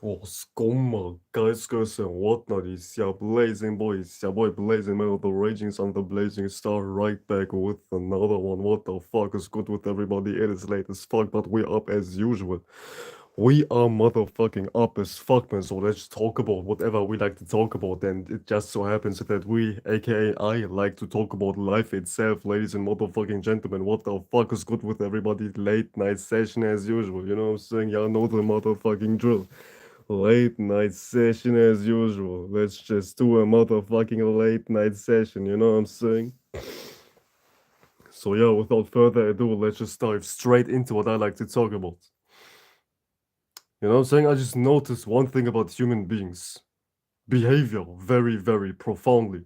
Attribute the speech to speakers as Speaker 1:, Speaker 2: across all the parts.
Speaker 1: What's going on, guys, girls, and whatnot? It's your blazing boy, it's your boy Blazing Man of the Raging Sun, the Blazing Star, right back with another one. What the fuck is good with everybody? It is late as fuck, but we're up as usual. We are motherfucking up as fuck, man. So let's talk about whatever we like to talk about. And it just so happens that we, aka I, like to talk about life itself, ladies and motherfucking gentlemen. What the fuck is good with everybody? Late night session as usual. You know what I'm saying? Y'all know the motherfucking drill. Late night session as usual. Let's just do a motherfucking late night session, you know what I'm saying? So, yeah, without further ado, let's just dive straight into what I like to talk about. You know what I'm saying? I just noticed one thing about human beings behavior very, very profoundly.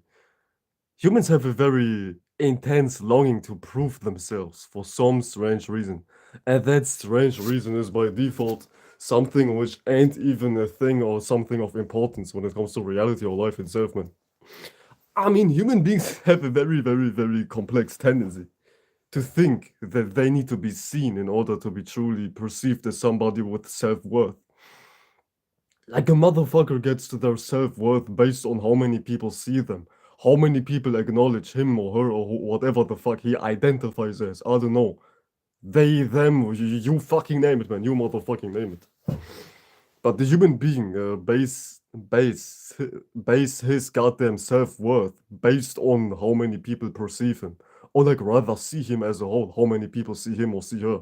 Speaker 1: Humans have a very intense longing to prove themselves for some strange reason. And that strange reason is by default something which ain't even a thing or something of importance when it comes to reality or life itself, man. I mean, human beings have a very, very, very complex tendency to think that they need to be seen in order to be truly perceived as somebody with self worth. Like a motherfucker gets to their self worth based on how many people see them, how many people acknowledge him or her or whatever the fuck he identifies as. I don't know. They, them, you fucking name it, man. You motherfucking name it. But the human being base base his goddamn self worth based on how many people perceive him, or like rather see him as a whole. How many people see him or see her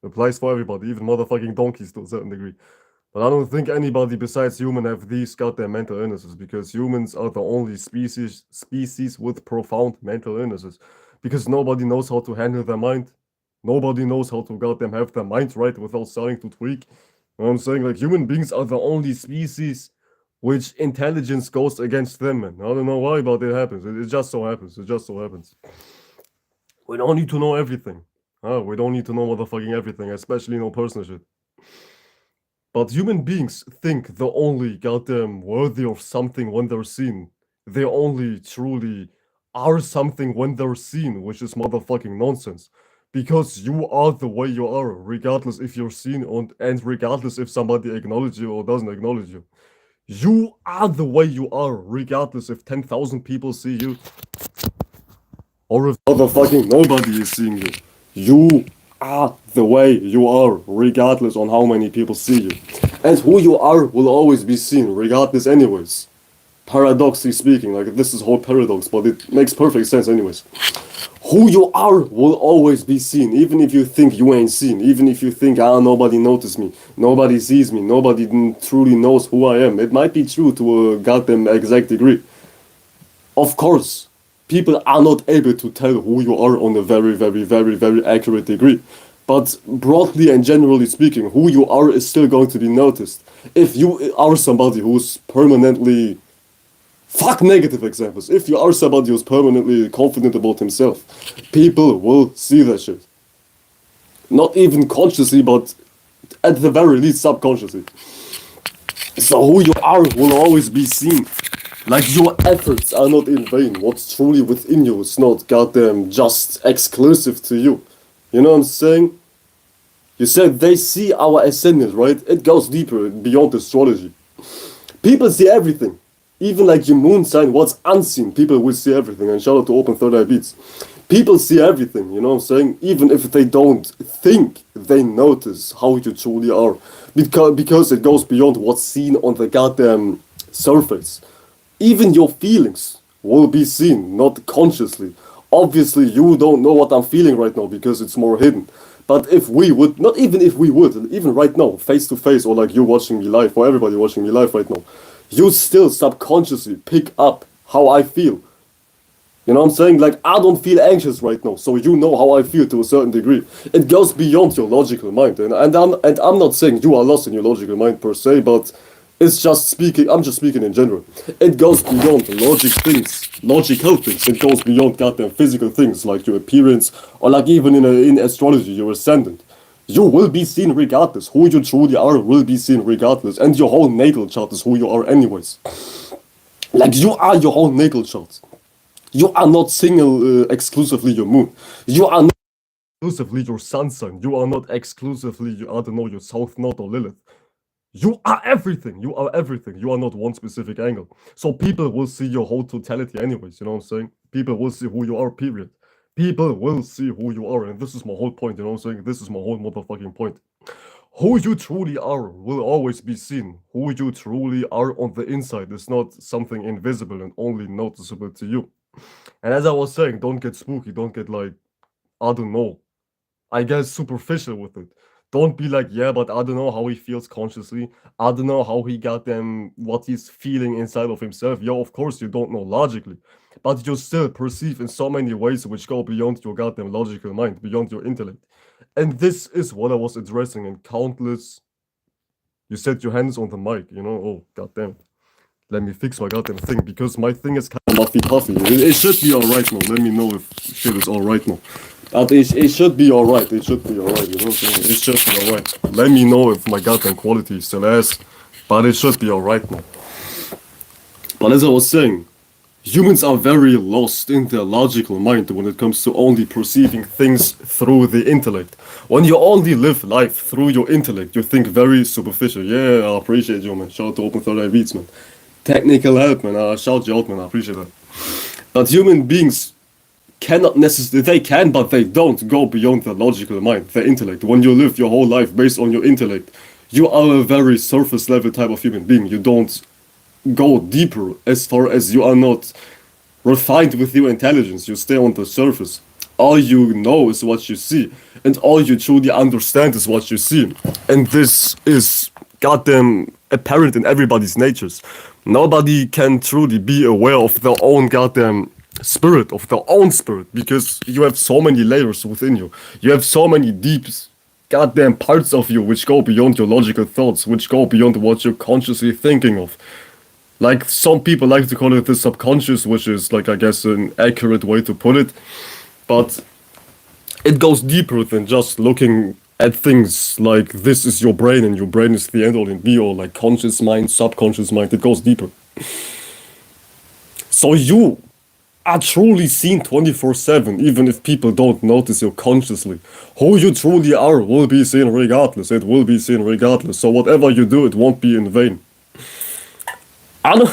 Speaker 1: applies for everybody, even motherfucking donkeys to a certain degree. But I don't think anybody besides human have these goddamn mental illnesses because humans are the only species with profound mental illnesses because nobody knows how to handle their mind. Nobody knows how to goddamn have their mind right without starting to tweak. You know what I'm saying? Like human beings are the only species which intelligence goes against them, man. I don't know why, but it happens. It just so happens. It just so happens. We don't need to know everything. We don't need to know motherfucking everything, especially no personal shit. But human beings think they're only goddamn worthy of something when they're seen. They only truly are something when they're seen, which is motherfucking nonsense. Because you are the way you are, regardless if you're seen and regardless if somebody acknowledges you or doesn't acknowledge you. You are the way you are, regardless if 10,000 people see you or if motherfucking nobody is seeing you. You are the way you are, regardless on how many people see you. And who you are will always be seen, regardless anyways. Paradoxically speaking, like this is whole paradox, but it makes perfect sense anyways. Who you are will always be seen, even if you think you ain't seen, even if you think, nobody noticed me, nobody sees me, nobody truly knows who I am. It might be true to a goddamn exact degree. Of course, people are not able to tell who you are on a very, very, very, very accurate degree. But broadly and generally speaking, who you are is still going to be noticed. If you are somebody who's permanently. Fuck negative examples. If you are somebody who's permanently confident about himself, people will see that shit. Not even consciously, but at the very least subconsciously. So who you are will always be seen. Like your efforts are not in vain. What's truly within you is not goddamn just exclusive to you. You know what I'm saying? You said they see our ascendant, right? It goes deeper beyond astrology. People see everything. Even like your moon sign, what's unseen, people will see everything. And shout out to Open Third Eye Beats. People see everything, you know what I'm saying? Even if they don't think, they notice how you truly are. Because it goes beyond what's seen on the goddamn surface. Even your feelings will be seen, not consciously. Obviously, you don't know what I'm feeling right now because it's more hidden. But if we would, not even if we would, even right now, face to face, or like you watching me live, or everybody watching me live right now, you still subconsciously pick up how I feel. You know what I'm saying? Like, I don't feel anxious right now, so you know how I feel to a certain degree. It goes beyond your logical mind, and I'm not saying you are lost in your logical mind per se, but it's just speaking. I'm just speaking in general. It goes beyond logical things. It goes beyond goddamn physical things like your appearance, or like even in astrology, your ascendant. You will be seen regardless. Who you truly are will be seen regardless, and your whole natal chart is who you are anyways. Like you are your whole natal chart. You are not exclusively your moon. You are not exclusively your sun sign. You are not exclusively, I don't know, your south node or Lilith. You are everything. You are everything. You are not one specific angle. So people will see your whole totality, anyways. You know what I'm saying? People will see who you are, period. People will see who you are. And this is my whole point. You know what I'm saying? This is my whole motherfucking point. Who you truly are will always be seen. Who you truly are on the inside is not something invisible and only noticeable to you. And as I was saying, don't get spooky. Don't get like, I don't know, I guess superficial with it. Don't be like, yeah, but I don't know how he feels consciously. I don't know how he got them, what he's feeling inside of himself. Yeah, of course you don't know logically, but you still perceive in so many ways which go beyond your goddamn logical mind, beyond your intellect. And this is what I was addressing in countless. You set your hands on the mic, you know? Oh, goddamn. Let me fix my goddamn thing because my thing is kind of muffy puffy. It should be alright now. Let me know if shit is alright now. It should be alright. It should be alright. You know what I'm saying? It should be alright. Let me know if my goddamn quality is still ass. But it should be alright now. But as I was saying, humans are very lost in their logical mind when it comes to only perceiving things through the intellect. When you only live life through your intellect, you think very superficial. Yeah, I appreciate you, man. Shout out to Open Third Eye Beats, man. Technical help, man. Shout you out, man. I appreciate that. But human beings cannot necessarily, they can, but they don't go beyond the logical mind, the intellect. When you live your whole life based on your intellect, you are a very surface level type of human being. You don't go deeper as far as you are not refined with your intelligence. You stay on the surface. All you know is what you see, and all you truly understand is what you see. And this is goddamn apparent in everybody's natures. Nobody can truly be aware of their own goddamn spirit, of their own spirit, because you have so many layers within you. You have so many deep goddamn parts of you which go beyond your logical thoughts, which go beyond what you're consciously thinking of. Like some people like to call it the subconscious, which is like I guess an accurate way to put it. But it goes deeper than just looking at things like this is your brain and your brain is the end all and be all, like conscious mind, subconscious mind. It goes deeper. So you are truly seen 24/7, even if people don't notice you consciously. Who you truly are will be seen regardless. It will be seen regardless. So whatever you do, it won't be in vain. I'm,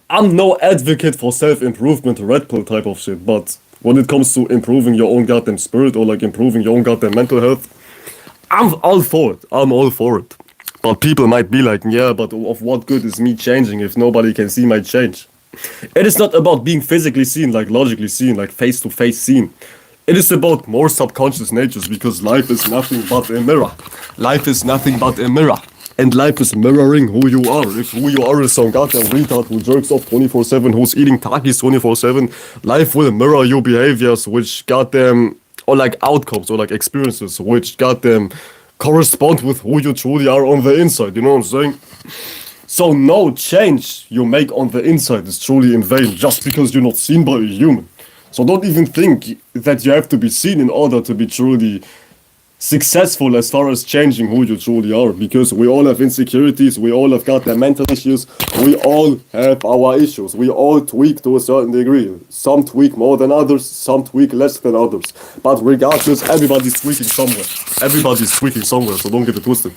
Speaker 1: I'm no advocate for self-improvement, red pill type of shit, but when it comes to improving your own goddamn spirit or like improving your own goddamn mental health, I'm all for it. I'm all for it. But people might be like, yeah, but of what good is me changing if nobody can see my change? It is not about being physically seen, like logically seen, like face to face seen. It is about more subconscious natures because life is nothing but a mirror. Life is nothing but a mirror. And life is mirroring who you are. If who you are is some goddamn retard who jerks off 24/7, who's eating Takis 24/7, life will mirror your behaviors, which goddamn, or like outcomes, or like experiences, which goddamn correspond with who you truly are on the inside. You know what I'm saying? So no change you make on the inside is truly in vain just because you're not seen by a human. So don't even think that you have to be seen in order to be truly successful as far as changing who you truly are, because we all have insecurities, we all have got their mental issues, we all have our issues, we all tweak to a certain degree. Some tweak more than others, some tweak less than others. But regardless, everybody's tweaking somewhere. Everybody's tweaking somewhere, so don't get it twisted.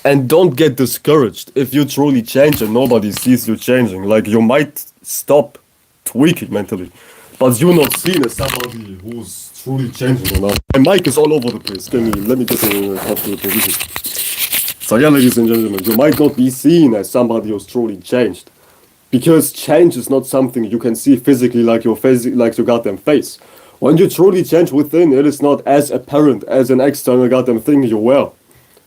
Speaker 1: And don't get discouraged if you truly change and nobody sees you changing. Like, you might stop tweaking mentally, but you're not seen as somebody who's truly changing or not. My mic is all over the place. Let me get a comfortable position. So yeah, ladies and gentlemen, you might not be seen as somebody who's truly changed, because change is not something you can see physically like your face, like your goddamn face. When you truly change within, it is not as apparent as an external goddamn thing you wear.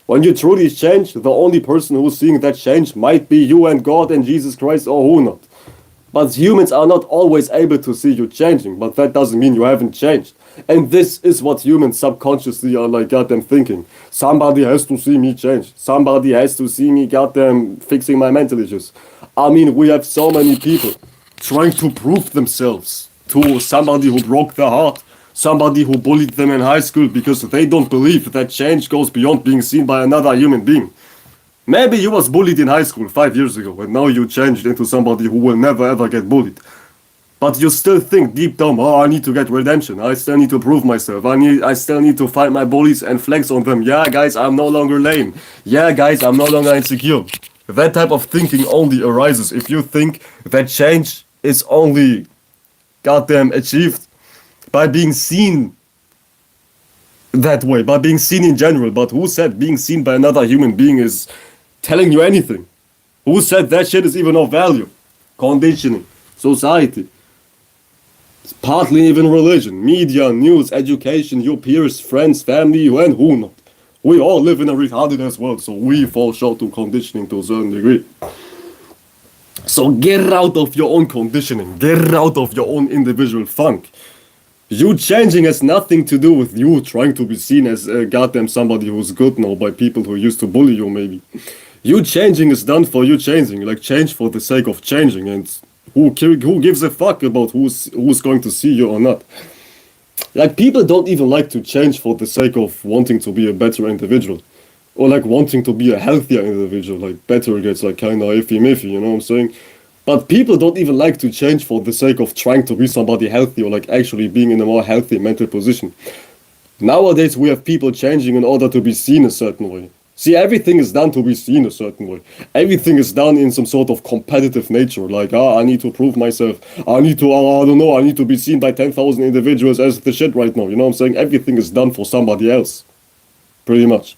Speaker 1: When you truly change, the only person who's seeing that change might be you and God and Jesus Christ or who not. But humans are not always able to see you changing, but that doesn't mean you haven't changed. And this is what humans subconsciously are like goddamn thinking. Somebody has to see me change. Somebody has to see me goddamn fixing my mental issues. I mean, we have so many people trying to prove themselves to somebody who broke their heart, somebody who bullied them in high school because they don't believe that change goes beyond being seen by another human being. Maybe you was bullied in high school 5 years ago and now you changed into somebody who will never ever get bullied. But you still think deep down, oh, I need to get redemption. I still need to prove myself. I still need to find my bullies and flex on them. Yeah, guys, I'm no longer lame. Yeah, guys, I'm no longer insecure. That type of thinking only arises if you think that change is only goddamn achieved by being seen that way, by being seen in general. But who said being seen by another human being is telling you anything? Who said that shit is even of value? Conditioning, society, partly even religion, media, news, education, your peers, friends, family, and who not. We all live in a retarded ass world, so we fall short to conditioning to a certain degree. So get out of your own conditioning, get out of your own individual funk. You changing has nothing to do with you trying to be seen as goddamn somebody who's good now by people who used to bully you, maybe. You changing is done for you changing, like change for the sake of changing, and who gives a fuck about who's going to see you or not? Like, people don't even like to change for the sake of wanting to be a better individual. Or like wanting to be a healthier individual, like better gets like kinda iffy-miffy, you know what I'm saying? But people don't even like to change for the sake of trying to be somebody healthy or like actually being in a more healthy mental position. Nowadays we have people changing in order to be seen a certain way. See, everything is done to be seen a certain way. Everything is done in some sort of competitive nature, like, I need to prove myself. I need to, I don't know, I need to be seen by 10,000 individuals as the shit right now, you know what I'm saying? Everything is done for somebody else, pretty much.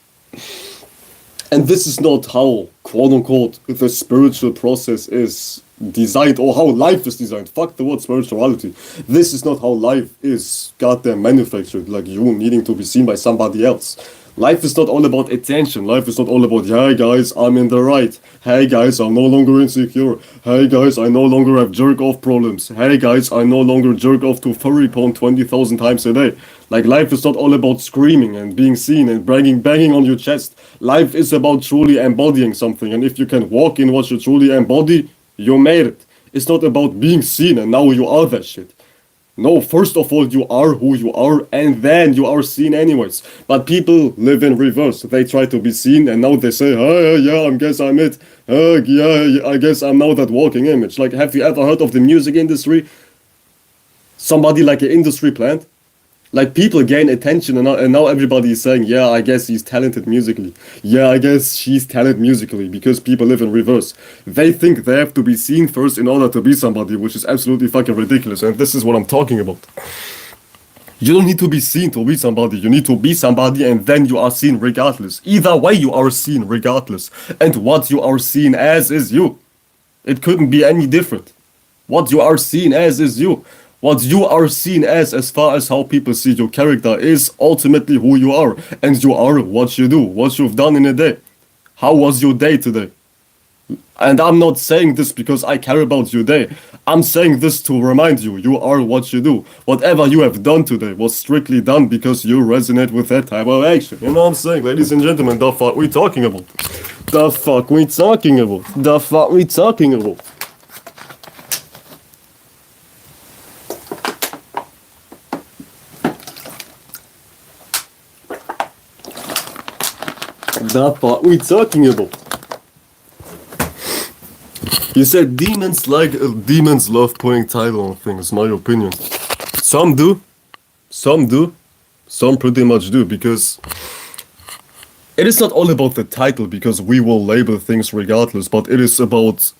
Speaker 1: And this is not how, quote unquote, the spiritual process is designed or how life is designed. Fuck the word spirituality. This is not how life is goddamn manufactured, like you needing to be seen by somebody else. Life is not all about attention. Life is not all about, hey guys, I'm in the right. Hey guys, I'm no longer insecure. Hey guys, I no longer have jerk off problems. Hey guys, I no longer jerk off to furry porn 20,000 times a day. Like, life is not all about screaming and being seen and banging on your chest. Life is about truly embodying something. And if you can walk in what you truly embody, you made it. It's not about being seen and now you are that shit. No, first of all, you are who you are, and then you are seen anyways. But people live in reverse. They try to be seen, and now they say, oh, yeah, I guess I'm it. Yeah, I guess I'm now that walking image. Like, have you ever heard of the music industry? Somebody like an industry plant? Like, people gain attention, and now everybody is saying, yeah, I guess he's talented musically. Yeah, I guess she's talented musically, because people live in reverse. They think they have to be seen first in order to be somebody, which is absolutely fucking ridiculous, and this is what I'm talking about. You don't need to be seen to be somebody, you need to be somebody, and then you are seen regardless. Either way, you are seen regardless. And what you are seen as is you. It couldn't be any different. What you are seen as is you. What you are seen as far as how people see your character, is ultimately who you are. And you are what you do, what you've done in a day. How was your day today? And I'm not saying this because I care about your day. I'm saying this to remind you, you are what you do. Whatever you have done today was strictly done because you resonate with that type of action. You know what I'm saying, ladies and gentlemen, the fuck we talking about? The fuck we talking about? The fuck we talking about? The fuck we talking about? You said demons love putting title on things, my opinion. Some do. Some pretty much do, because it is not all about the title, because we will label things regardless, but it is about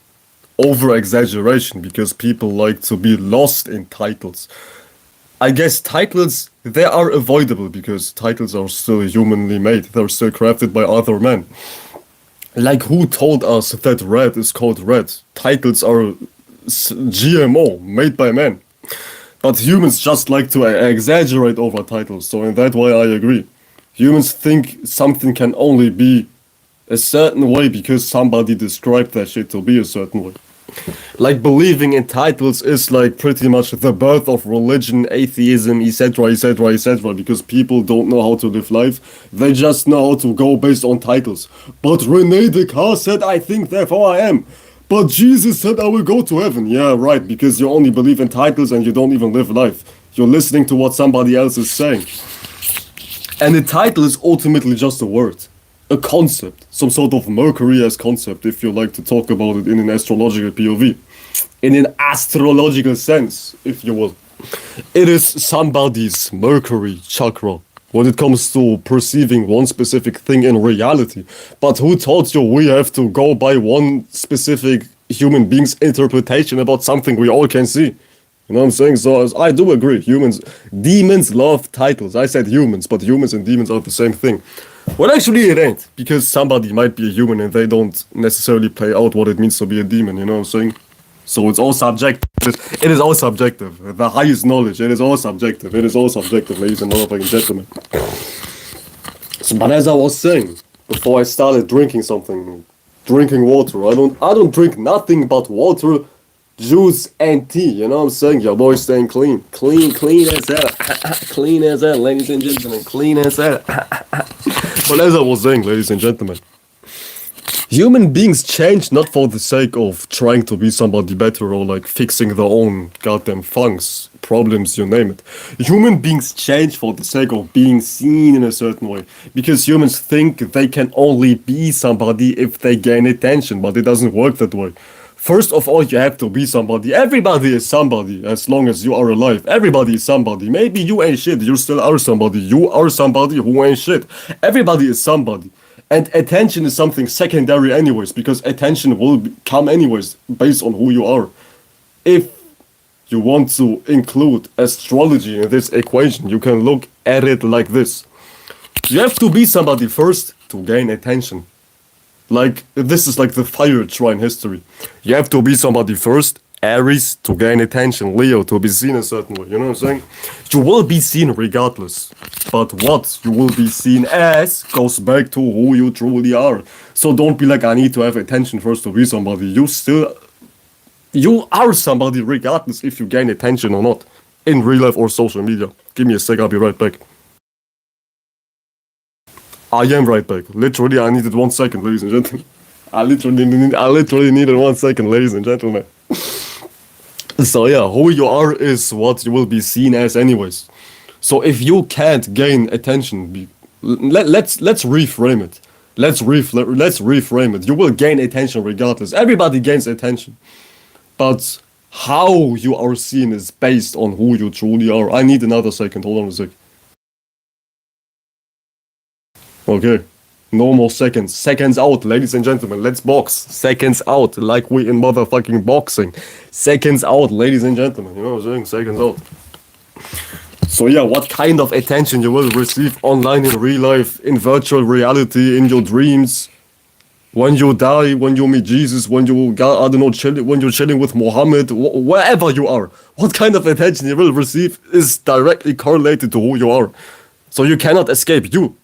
Speaker 1: over-exaggeration, because people like to be lost in titles. I guess titles, they are avoidable because titles are still humanly made. They're still crafted by other men. Like, who told us that red is called red? Titles are GMO, made by men. But humans just like to exaggerate over titles, so in that way I agree. Humans think something can only be a certain way because somebody described that shit to be a certain way. Like, believing in titles is like pretty much the birth of religion, atheism, etc, etc, etc, because people don't know how to live life, they just know how to go based on titles. But Rene Descartes said, I think, therefore I am. But Jesus said, I will go to heaven. Yeah, right, because you only believe in titles and you don't even live life. You're listening to what somebody else is saying. And the title is ultimately just a word. A concept, some sort of Mercury-esque concept, if you like to talk about it in an astrological POV. in an astrological sense, if you will. It is somebody's Mercury chakra when it comes to perceiving one specific thing in reality. But who told you we have to go by one specific human being's interpretation about something we all can see? You know what I'm saying? So I do agree. Demons love titles. I said humans, but humans and demons are the same thing. Well, actually, it ain't, because somebody might be a human and they don't necessarily play out what it means to be a demon. You know what I'm saying? So it's all subjective. It is all subjective. The highest knowledge. It is all subjective. It is all subjective, ladies and motherfucking gentlemen. So, but as I was saying before I started drinking something, drinking water. I don't drink nothing but water, juice, and tea. You know what I'm saying? Your boy's staying clean, clean as hell, clean as hell, ladies and gentlemen, clean as hell. But as I was saying, ladies and gentlemen, human beings change not for the sake of trying to be somebody better or like fixing their own goddamn funks, problems, you name it. Human beings change for the sake of being seen in a certain way. Because humans think they can only be somebody if they gain attention, but it doesn't work that way. First of all, you have to be somebody. Everybody is somebody as long as you are alive. Everybody is somebody. Maybe you ain't shit, you still are somebody. You are somebody who ain't shit. Everybody is somebody. And attention is something secondary anyways, because attention will come anyways based on who you are. If you want to include astrology in this equation, you can look at it like this. You have to be somebody first to gain attention. Like, this is like the fire trine history. You have to be somebody first, Aries to gain attention, Leo to be seen a certain way, you know what I'm saying? You will be seen regardless, but what you will be seen as goes back to who you truly are. So don't be like, I need to have attention first to be somebody. You are somebody regardless if you gain attention or not, in real life or social media. Give me a sec, I'll be right back. I am right back. Literally, I needed 1 second, ladies and gentlemen. I literally needed 1 second, ladies and gentlemen. So yeah, who you are is what you will be seen as anyways. So if you can't gain attention, let's reframe it. Let's reframe it. You will gain attention regardless. Everybody gains attention. But how you are seen is based on who you truly are. I need another second. Hold on a sec. Okay. No more seconds. Seconds out, ladies and gentlemen. Let's box. Seconds out, like we in motherfucking boxing. Seconds out, ladies and gentlemen. You know what I'm saying? Seconds out. So yeah, what kind of attention you will receive online, in real life, in virtual reality, in your dreams, when you die, when you meet Jesus, when you, I don't know, when you're chilling with Muhammad, wherever you are, what kind of attention you will receive is directly correlated to who you are. So you cannot escape you.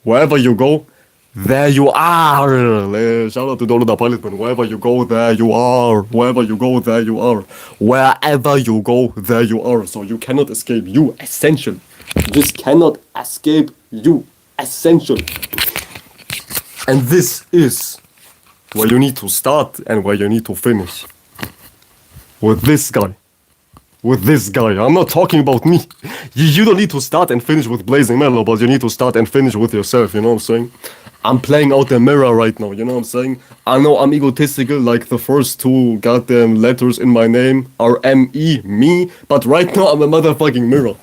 Speaker 1: Wherever you go, there you are. Shout out to Donald the Pilotman. Wherever you go, there you are. Wherever you go, there you are. Wherever you go, there you are. So you cannot escape you, essential. You just cannot escape you, essential. And this is where you need to start and where you need to finish. With this guy. With this guy. I'm not talking about me. You don't need to start and finish with Blazing Mellow, but you need to start and finish with yourself, you know what I'm saying? I'm playing out the mirror right now, you know what I'm saying? I know I'm egotistical, like the first 2 goddamn letters in my name are M-E, me, but right now I'm a motherfucking mirror.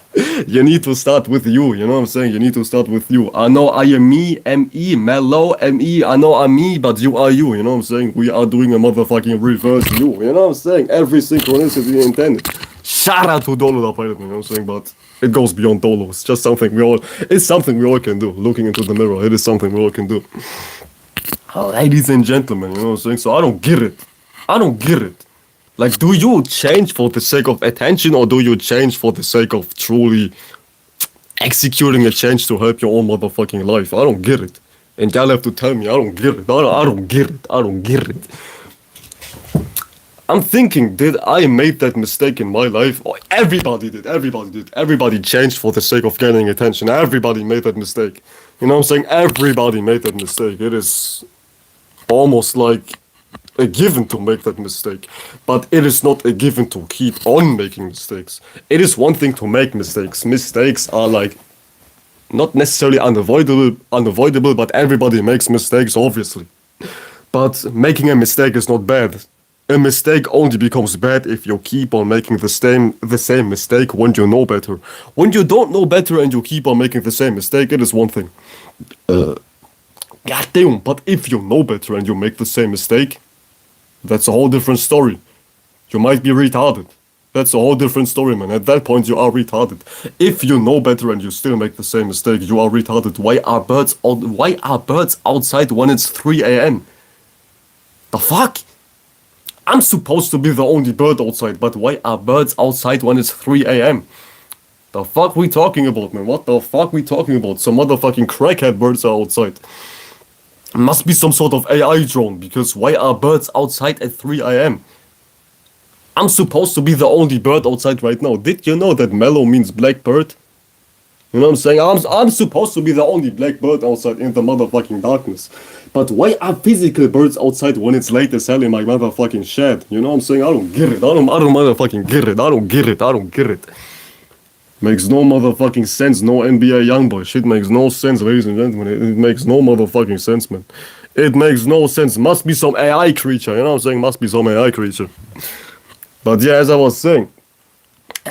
Speaker 1: You need to start with you, you know what I'm saying? You need to start with you. I know I am me, M-E, Mellow, M-E, I know I'm me, but you are you know what I'm saying? We are doing a motherfucking reverse you know what I'm saying? Every synchronicity intended. Shout out to Dolo the Pilot, you know what I'm saying? But it goes beyond Dolo. It's just something it's something we all can do. Looking into the mirror, it is something we all can do. Ladies and gentlemen, you know what I'm saying? So I don't get it. I don't get it. Like, do you change for the sake of attention, or do you change for the sake of truly executing a change to help your own motherfucking life? I don't get it. And y'all have to tell me, I don't get it. I don't get it. I don't get it. I'm thinking, did I make that mistake in my life? Oh, everybody did. Everybody did. Everybody changed for the sake of gaining attention. Everybody made that mistake. You know what I'm saying? Everybody made that mistake. It is almost like a given to make that mistake. But it is not a given to keep on making mistakes. It is one thing to make mistakes. Mistakes are like not necessarily unavoidable, but everybody makes mistakes, obviously. But making a mistake is not bad. A mistake only becomes bad if you keep on making the same mistake when you know better. When you don't know better and you keep on making the same mistake, it is one thing. God damn, but if you know better and you make the same mistake, that's a whole different story. You might be retarded. That's a whole different story, man. At that point, you are retarded. If you know better and you still make the same mistake, you are retarded. Why are birds outside when it's 3 a.m.? The fuck? I'm supposed to be the only bird outside, but why are birds outside when it's 3 a.m.? The fuck we talking about, man? What the fuck we talking about? Some motherfucking crackhead birds are outside. Must be some sort of AI drone, because why are birds outside at 3 a.m.? I'm supposed to be the only bird outside right now. Did you know that mellow means black bird? You know what I'm saying? I'm supposed to be the only black bird outside in the motherfucking darkness. But why are physical birds outside when it's late as hell in my motherfucking shed? You know what I'm saying? I don't get it. I don't motherfucking get it. I don't get it. I don't get it. Makes no motherfucking sense. No NBA Youngboy. Shit makes no sense, ladies and gentlemen. It makes no motherfucking sense, man. It makes no sense. Must be some AI creature. You know what I'm saying? Must be some AI creature. But yeah, as I was saying,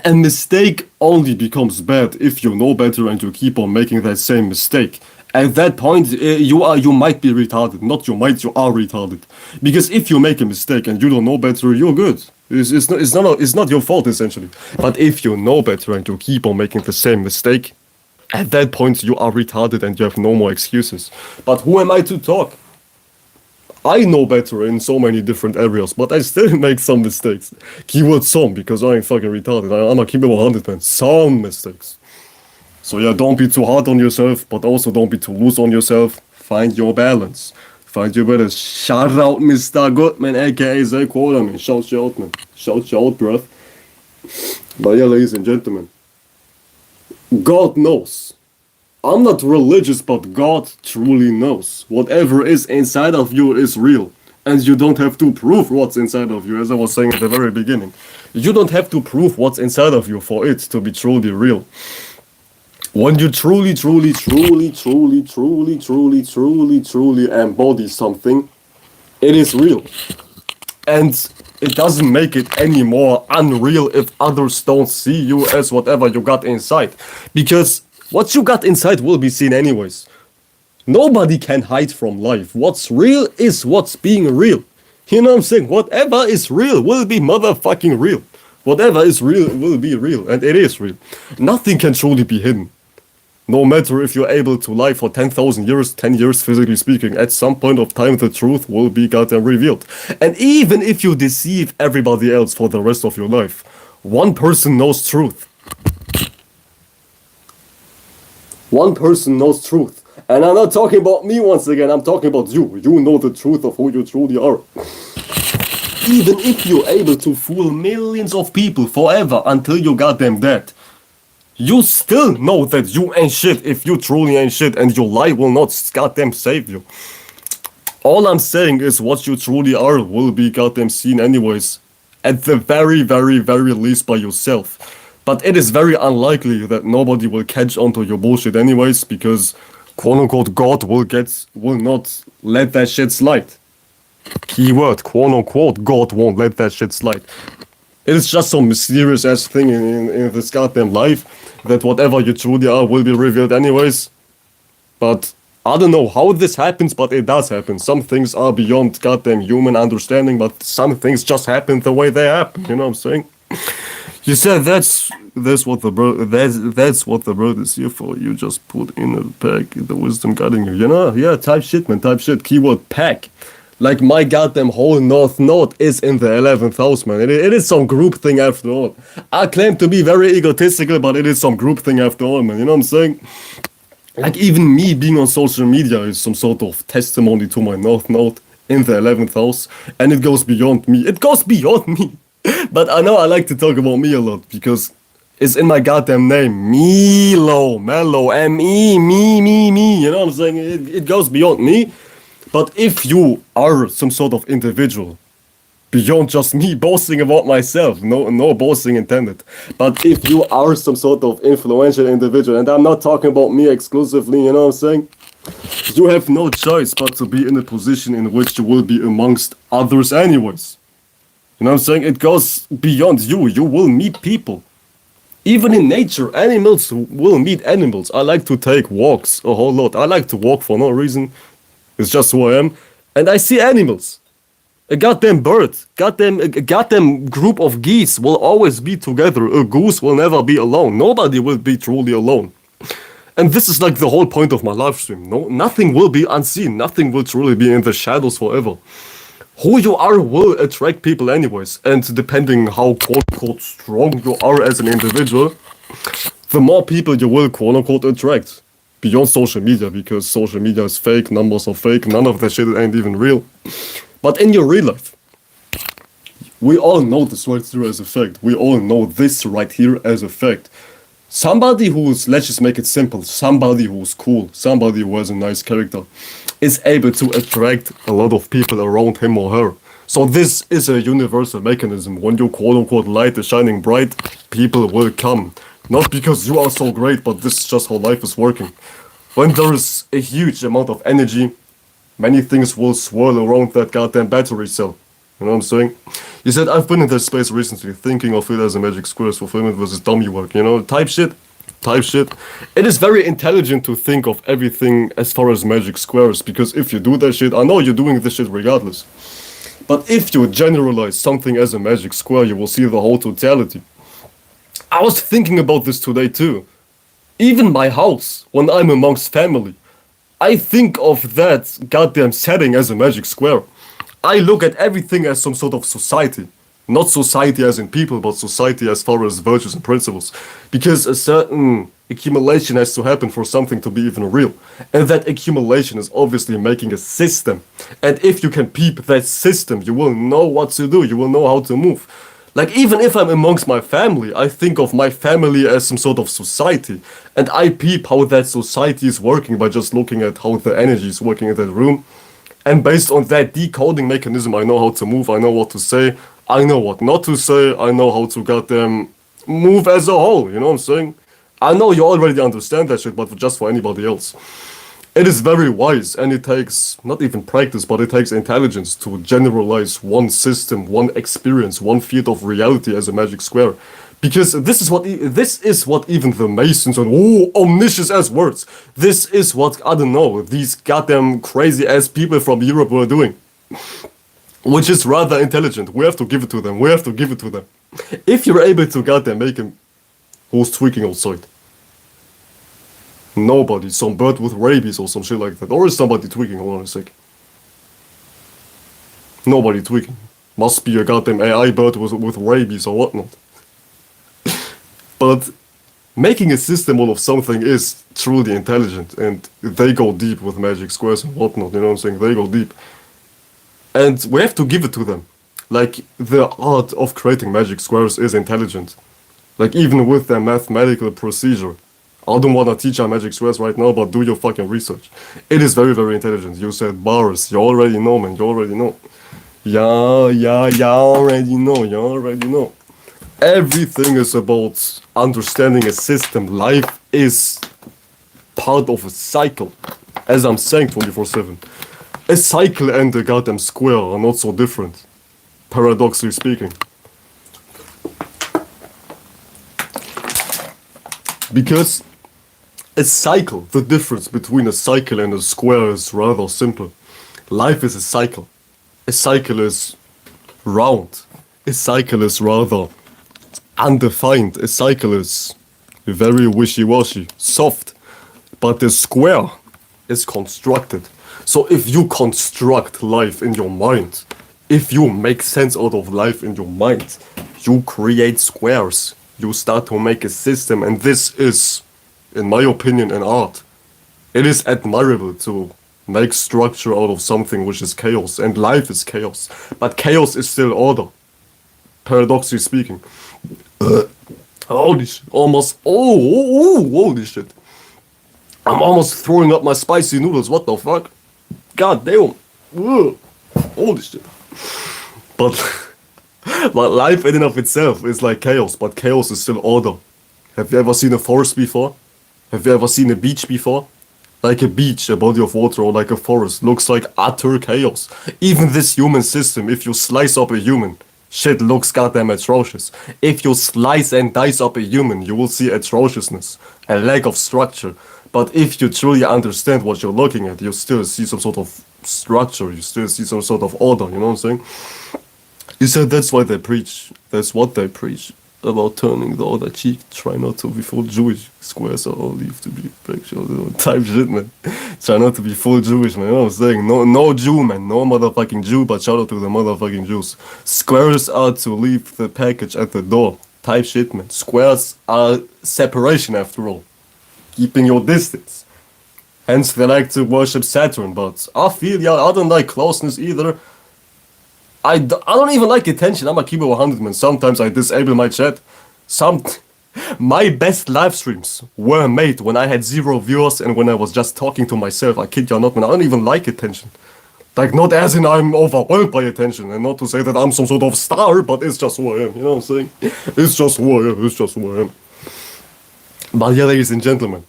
Speaker 1: a mistake only becomes bad if you know better and you keep on making that same mistake. At that point, you might be retarded. Not you might, you are retarded. Because if you make a mistake and you don't know better, you're good. It's not your fault, essentially. But if you know better and you keep on making the same mistake, at that point you are retarded and you have no more excuses. But who am I to talk? I know better in so many different areas, but I still make some mistakes. Keyword some, because I ain't fucking retarded. I'm a keep it 100, man. Some mistakes. So yeah, don't be too hard on yourself, but also don't be too loose on yourself. Find your balance. Find your balance. Shout out Mr. Goodman, aka Zach Waterman. Shout you out, man. Shout you out, bruv. But yeah, ladies and gentlemen, God knows. I'm not religious, but God truly knows. Whatever is inside of you is real. And you don't have to prove what's inside of you, as I was saying at the very beginning. You don't have to prove what's inside of you for it to be truly real. When you truly embody something, it is real. And it doesn't make it any more unreal if others don't see you as whatever you got inside. Because what you got inside will be seen anyways. Nobody can hide from life. What's real is what's being real. You know what I'm saying? Whatever is real will be motherfucking real. Whatever is real will be real. And it is real. Nothing can truly be hidden. No matter if you're able to lie for 10,000 years, 10 years physically speaking, at some point of time the truth will be goddamn revealed. And even if you deceive everybody else for the rest of your life, one person knows truth. One person knows truth. And I'm not talking about me once again, I'm talking about you. You know the truth of who you truly are. Even if you're able to fool millions of people forever until you goddamn dead, you still know that you ain't shit if you truly ain't shit, and your lie will not goddamn save you. All I'm saying is what you truly are will be goddamn seen anyways. At the very least by yourself. But it is very unlikely that nobody will catch onto your bullshit anyways, because quote unquote God will not let that shit slide. Keyword, quote unquote, God won't let that shit slide. It is just some mysterious ass thing in this goddamn life that whatever you truly are will be revealed anyways. But I don't know how this happens, but it does happen. Some things are beyond goddamn human understanding, but some things just happen the way they happen. You know what I'm saying? You said that's what the bird is here for. You just put in a pack the wisdom guiding you. You know? Yeah, type shit, man. Type shit. Keyword pack. Like my goddamn whole North Node is in the 11th house, man. It is some group thing after all. I claim to be very egotistical, but it is some group thing after all, man. You know what I'm saying? Like even me being on social media is some sort of testimony to my North Node in the 11th house. And it goes beyond me. It goes beyond me. But I know I like to talk about me a lot because it's in my goddamn name. Melo, Mellow, M-E, me. You know what I'm saying? It goes beyond me. But if you are some sort of individual, beyond just me boasting about myself, no boasting intended, but if you are some sort of influential individual, and I'm not talking about me exclusively, you know what I'm saying? You have no choice but to be in a position in which you will be amongst others anyways. You know what I'm saying? It goes beyond you. You will meet people. Even in nature, animals will meet animals. I like to take walks a whole lot. I like to walk for no reason. It's just who I am. And I see animals. A goddamn bird, a goddamn group of geese will always be together. A goose will never be alone. Nobody will be truly alone. And this is like the whole point of my live stream. No, nothing will be unseen. Nothing will truly be in the shadows forever. Who you are will attract people anyways. And depending how quote unquote strong you are as an individual, the more people you will quote unquote attract. Beyond social media, because social media is fake, numbers are fake, none of that shit ain't even real. But in your real life, we all know this right here as a fact. We all know this right here as a fact. Somebody who's, let's just make it simple, somebody who's cool, somebody who has a nice character, is able to attract a lot of people around him or her. So this is a universal mechanism. When your quote unquote light is shining bright, people will come. Not because you are so great, but this is just how life is working. When there is a huge amount of energy, many things will swirl around that goddamn battery cell. You know what I'm saying? You said, I've been in that space recently, thinking of it as a Magic Squares fulfillment versus dummy work, you know, type shit. Type shit. It is very intelligent to think of everything as far as Magic Squares, because if you do that shit, I know you're doing this shit regardless. But if you generalize something as a Magic Square, you will see the whole totality. I was thinking about this today too. Even my house, when I'm amongst family, I think of that goddamn setting as a Magic Square. I look at everything as some sort of society. Not society as in people, but society as far as virtues and principles. Because a certain accumulation has to happen for something to be even real. And that accumulation is obviously making a system. And if you can peep that system, you will know what to do, you will know how to move. Like, even if I'm amongst my family, I think of my family as some sort of society. And I peep how that society is working by just looking at how the energy is working in that room. And based on that decoding mechanism, I know how to move, I know what to say, I know what not to say, I know how to goddamn move as a whole, you know what I'm saying? I know you already understand that shit, but just for anybody else. It is very wise, and it takes not even practice, but it takes intelligence to generalize one system, one experience, one field of reality as a magic square. Because this is what even the Masons and omniscious ass words. This is what, I don't know, these goddamn crazy ass people from Europe were doing. Which is rather intelligent. We have to give it to them. We have to give it to them. If you're able to goddamn make him, who's tweaking outside? Nobody. Some bird with rabies or some shit like that. Or is somebody tweaking? Hold on a sec. Nobody tweaking. Must be a goddamn AI bird with rabies or whatnot. But making a system out of something is truly intelligent, and they go deep with magic squares and whatnot, you know what I'm saying? They go deep. And we have to give it to them. Like, the art of creating magic squares is intelligent. Like, even with their mathematical procedure. I don't want to teach our magic squares right now, but do your fucking research. It is very, very intelligent. You said bars. You already know, man. You already know. You already know. You already know. Everything is about understanding a system. Life is part of a cycle. As I'm saying 24/7. A cycle and a goddamn square are not so different. Paradoxically speaking. Because a cycle, the difference between a cycle and a square is rather simple. Life is a cycle. A cycle is round. A cycle is rather undefined. A cycle is very wishy-washy, soft. But the square is constructed. So if you construct life in your mind, if you make sense out of life in your mind, you create squares. You start to make a system, and this is, in my opinion, an art. It is admirable to make structure out of something which is chaos, and life is chaos. But chaos is still order, paradoxically speaking. Holy shit, almost, holy shit. I'm almost throwing up my spicy noodles, what the fuck? God damn. Ugh. Holy shit. But life in and of itself is like chaos, but chaos is still order. Have you ever seen a forest before? Have you ever seen a beach before? Like a beach, a body of water, or like a forest, looks like utter chaos. Even this human system, if you slice up a human, shit looks goddamn atrocious. If you slice and dice up a human, you will see atrociousness, a lack of structure. But if you truly understand what you're looking at, you still see some sort of structure, you still see some sort of order, you know what I'm saying? You said that's why they preach, that's what they preach, about turning the other cheek, try not to be full Jewish, squares are all leave to be actual type shit, man. Try not to be full Jewish, man, you know what I'm saying? No Jew, man, no motherfucking Jew, but shout out to the motherfucking Jews. Squares are to leave the package at the door, type shit, man. Squares are separation after all, keeping your distance. Hence they like to worship Saturn, but I feel, yeah, I don't like closeness either. I don't even like attention. I'm a keep it 100, man. Sometimes I disable my chat. My best live streams were made when I had 0 viewers and when I was just talking to myself. I kid you not, man. I don't even like attention. Like, not as in I'm overwhelmed by attention, and not to say that I'm some sort of star, but it's just who I am. You know what I'm saying? It's just who I am. It's just who I am. But yeah, ladies and gentlemen,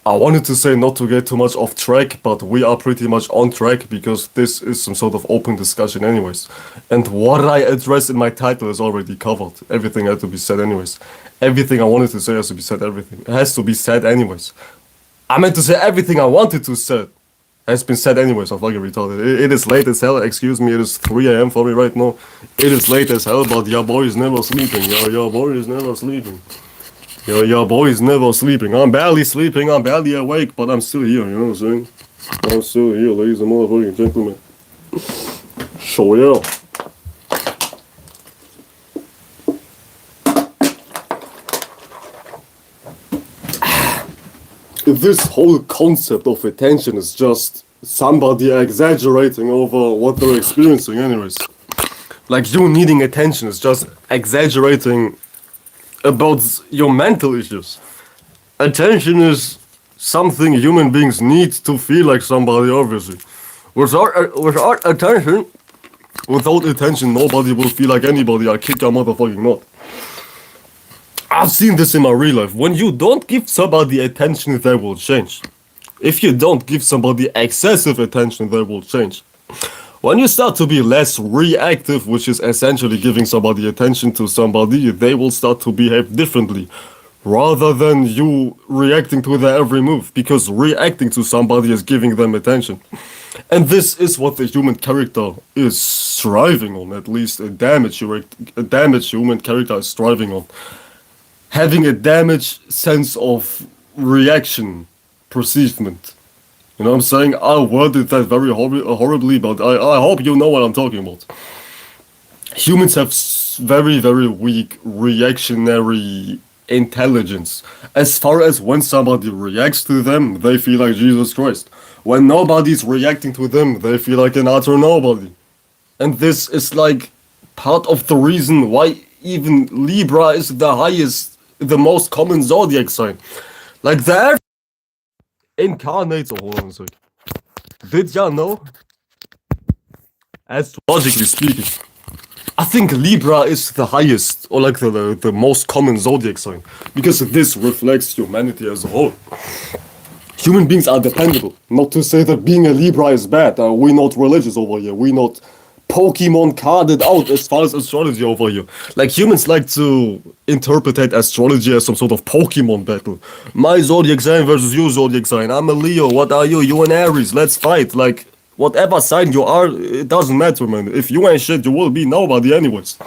Speaker 1: I wanted to say not to get too much off track, but we are pretty much on track because this is some sort of open discussion anyways. And what I address in my title is already covered. Everything had to be said anyways. Everything I wanted to say has to be said, everything. It has to be said anyways. I meant to say everything I wanted to say has been said anyways. I'm fucking retarded. It is late as hell, excuse me, it is 3 AM for me right now. It is late as hell, but your boy is never sleeping. Your boy is never sleeping. Your boy is never sleeping. I'm barely sleeping, I'm barely awake, but I'm still here, you know what I'm saying? I'm still here, ladies and motherfucking gentlemen. So yeah. This whole concept of attention is just somebody exaggerating over what they're experiencing anyways. Like, you needing attention is just exaggerating about your mental issues. Attention is something human beings need to feel like somebody, obviously. Without attention, nobody will feel like anybody. I kick your motherfucking not. I've seen this in my real life. When you don't give somebody attention, they will change. If you don't give somebody excessive attention, they will change. When you start to be less reactive, which is essentially giving somebody attention to somebody, they will start to behave differently, rather than you reacting to their every move, because reacting to somebody is giving them attention. And this is what the human character is striving on, at least a damaged human character is striving on. Having a damaged sense of reaction, perceivement. You know what I'm saying? I worded that very horribly, but I hope you know what I'm talking about. Humans have very, very weak reactionary intelligence. As far as when somebody reacts to them, they feel like Jesus Christ. When nobody's reacting to them, they feel like an utter nobody. And this is like part of the reason why even Libra is the most common zodiac sign. Like that incarnates, hold on a sec. Did y'all know? Astrologically speaking, I think Libra is the highest, or like the most common zodiac sign, because this reflects humanity as a whole. Human beings are dependable. Not to say that being a Libra is bad. We're not religious over here. We're not Pokemon carded out as far as astrology over here. Like, humans like to interpret astrology as some sort of Pokemon battle. My zodiac sign versus your zodiac sign. I'm a Leo. What are you? You an Aries. Let's fight. Like, whatever sign you are, it doesn't matter, man. If you ain't shit, you will be nobody anyways.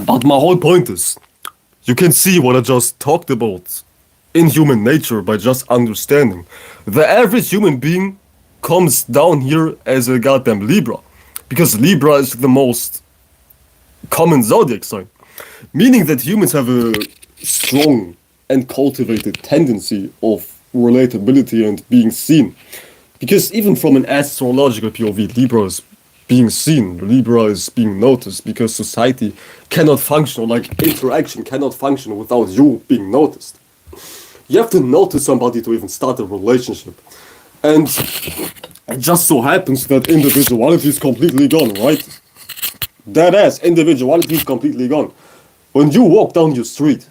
Speaker 1: But my whole point is, you can see what I just talked about in human nature by just understanding. The average human being comes down here as a goddamn Libra. Because Libra is the most common zodiac sign. Meaning that humans have a strong and cultivated tendency of relatability and being seen. Because even from an astrological POV, Libra is being seen, Libra is being noticed, because society cannot function, or like interaction cannot function without you being noticed. You have to notice somebody to even start a relationship. And it just so happens that individuality is completely gone, right? That ass, individuality is completely gone. When you walk down your street,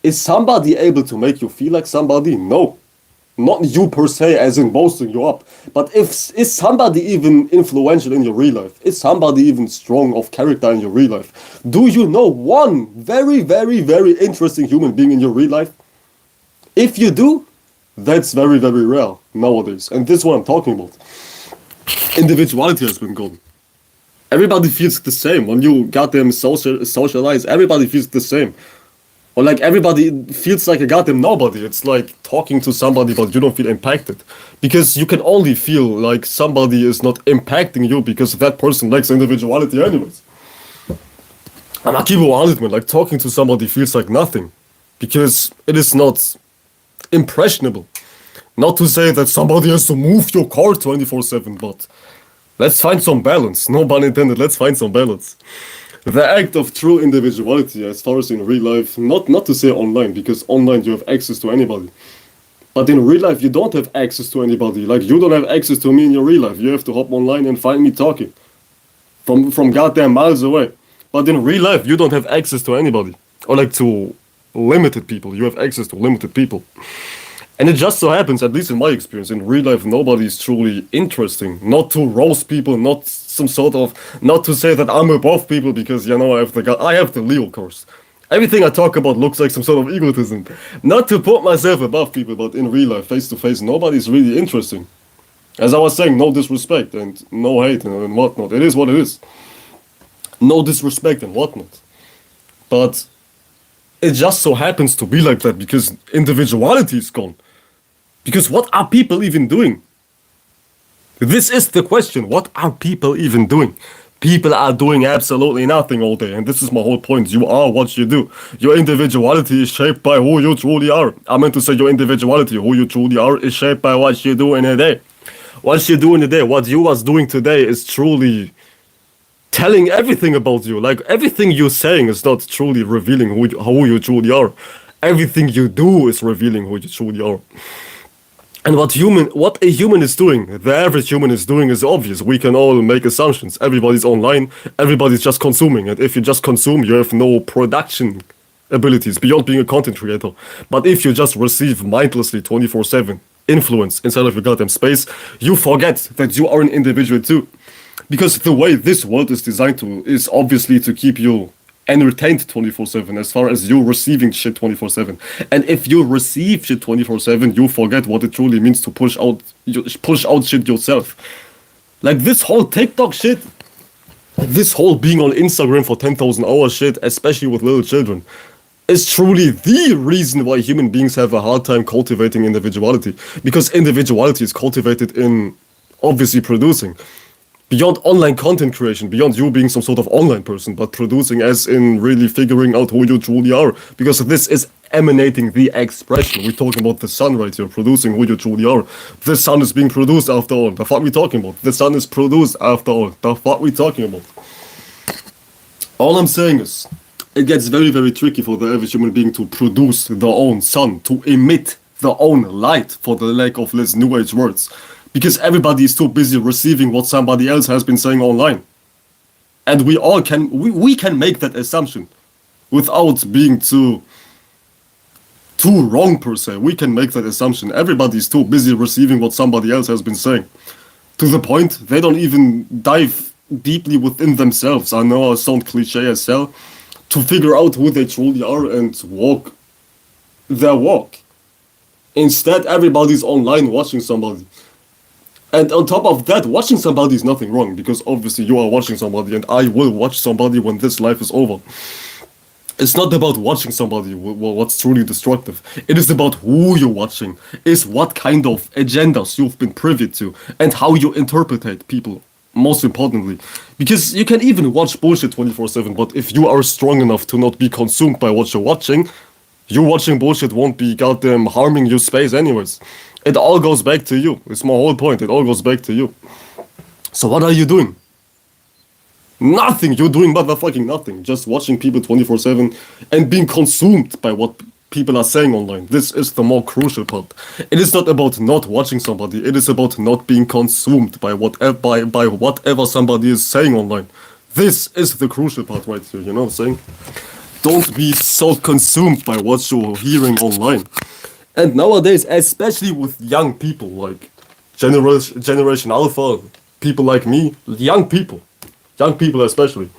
Speaker 1: is somebody able to make you feel like somebody? No. Not you per se, as in boasting you up, but if is somebody even influential in your real life? Is somebody even strong of character in your real life? Do you know one very, very, very interesting human being in your real life? If you do, that's very, very rare nowadays. And this is what I'm talking about. Individuality has been gone. Everybody feels the same. When you goddamn socialize, everybody feels the same. Or like everybody feels like a goddamn nobody. It's like talking to somebody, but you don't feel impacted. Because you can only feel like somebody is not impacting you because that person lacks individuality anyways. And I keep it 100, man. Like talking to somebody feels like nothing. Because it is not impressionable. Not to say that somebody has to move your car 24/7, but let's find some balance. No pun intended, let's find some balance. The act of true individuality, as far as in real life, not to say online, because online you have access to anybody. But in real life, you don't have access to anybody. Like, you don't have access to me in your real life. You have to hop online and find me talking. From goddamn miles away. But in real life, you don't have access to anybody. Or like to limited people. You have access to limited people. And it just so happens, at least in my experience, in real life, nobody is truly interesting. Not to roast people, not some sort of, not to say that I'm above people because, you know, I have the Leo curse. Everything I talk about looks like some sort of egotism. Not to put myself above people, but in real life, face to face, nobody's really interesting. As I was saying, no disrespect and no hate and whatnot. It is what it is. No disrespect and whatnot. But it just so happens to be like that because individuality is gone. Because what are people even doing? This is the question. What are people even doing? People are doing absolutely nothing all day. And this is my whole point. You are what you do. Your individuality is shaped by who you truly are. I meant to say your individuality, who you truly are, is shaped by what you do in a day. What you do in a day, what you was doing today is truly telling everything about you. Like, everything you're saying is not truly revealing who you truly are. Everything you do is revealing who you truly are. And what a human is doing, the average human is doing is obvious. We can all make assumptions. Everybody's online, everybody's just consuming. And if you just consume, you have no production abilities beyond being a content creator. But if you just receive mindlessly 24/7 influence inside of your goddamn space, you forget that you are an individual too. Because the way this world is designed to is obviously to keep you entertained 24/7 as far as you receiving shit 24/7. And if you receive shit 24/7, you forget what it truly means to push out shit yourself. Like this whole TikTok shit, this whole being on Instagram for 10,000 hours shit, especially with little children, is truly the reason why human beings have a hard time cultivating individuality. Because individuality is cultivated in obviously producing. Beyond online content creation, beyond you being some sort of online person, but producing as in really figuring out who you truly are. Because this is emanating the expression. We're talking about the sun right here, producing who you truly are. The sun is being produced after all. The fuck we talking about? The sun is produced after all. The fuck we talking about? All I'm saying is, it gets very, very tricky for the average human being to produce their own sun, to emit their own light, for the lack of less new age words. Because everybody is too busy receiving what somebody else has been saying online. And we all can, we can make that assumption without being too wrong per se. We can make that assumption. Everybody is too busy receiving what somebody else has been saying. To the point they don't even dive deeply within themselves. I know I sound cliche as hell. To figure out who they truly are and walk their walk. Instead, everybody's online watching somebody. And on top of that, watching somebody is nothing wrong, because obviously you are watching somebody, and I will watch somebody when this life is over. It's not about watching somebody, what's truly destructive. It is about who you're watching, is what kind of agendas you've been privy to, and how you interpret people, most importantly. Because you can even watch bullshit 24/7, but if you are strong enough to not be consumed by what you're watching, you watching bullshit won't be goddamn harming your space anyways. It all goes back to you. It's my whole point. It all goes back to you. So what are you doing? Nothing. You're doing motherfucking nothing. Just watching people 24/7 and being consumed by what people are saying online. This is the more crucial part. It is not about not watching somebody. It is about not being consumed by whatever somebody is saying online. This is the crucial part right here. You know what I'm saying? Don't be so consumed by what you're hearing online. And nowadays, especially with young people like Generation Alpha, people like me, young people especially,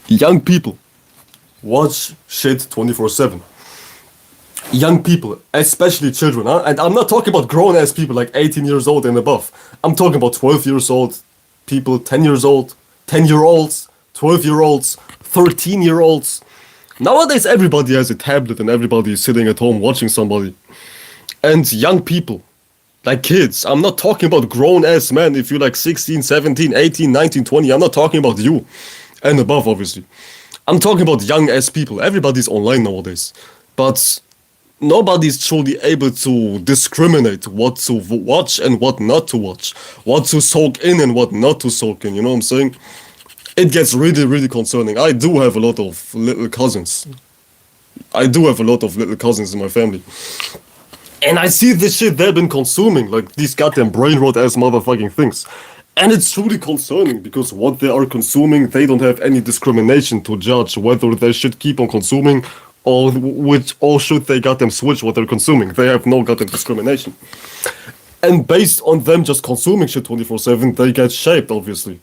Speaker 1: young people watch shit 24/7. Young people, especially children, huh? And I'm not talking about grown ass people like 18 years old and above. I'm talking about 12 years old people, 10 years old, 10-year-olds, 12-year-olds, 13-year-olds. Nowadays, everybody has a tablet and everybody is sitting at home watching somebody. And young people, like kids, I'm not talking about grown ass men. If you're like 16, 17, 18, 19, 20, I'm not talking about you and above, obviously. I'm talking about young ass people. Everybody's online nowadays. But nobody's truly able to discriminate what to watch and what not to watch, what to soak in and what not to soak in. You know what I'm saying? It gets really, really concerning. I do have a lot of little cousins. I do have a lot of little cousins in my family. And I see this shit they've been consuming, like these goddamn brain rot ass motherfucking things. And it's truly concerning because what they are consuming, they don't have any discrimination to judge whether they should keep on consuming or should they goddamn switch what they're consuming. They have no goddamn discrimination. And based on them just consuming shit 24/7, they get shaped, obviously.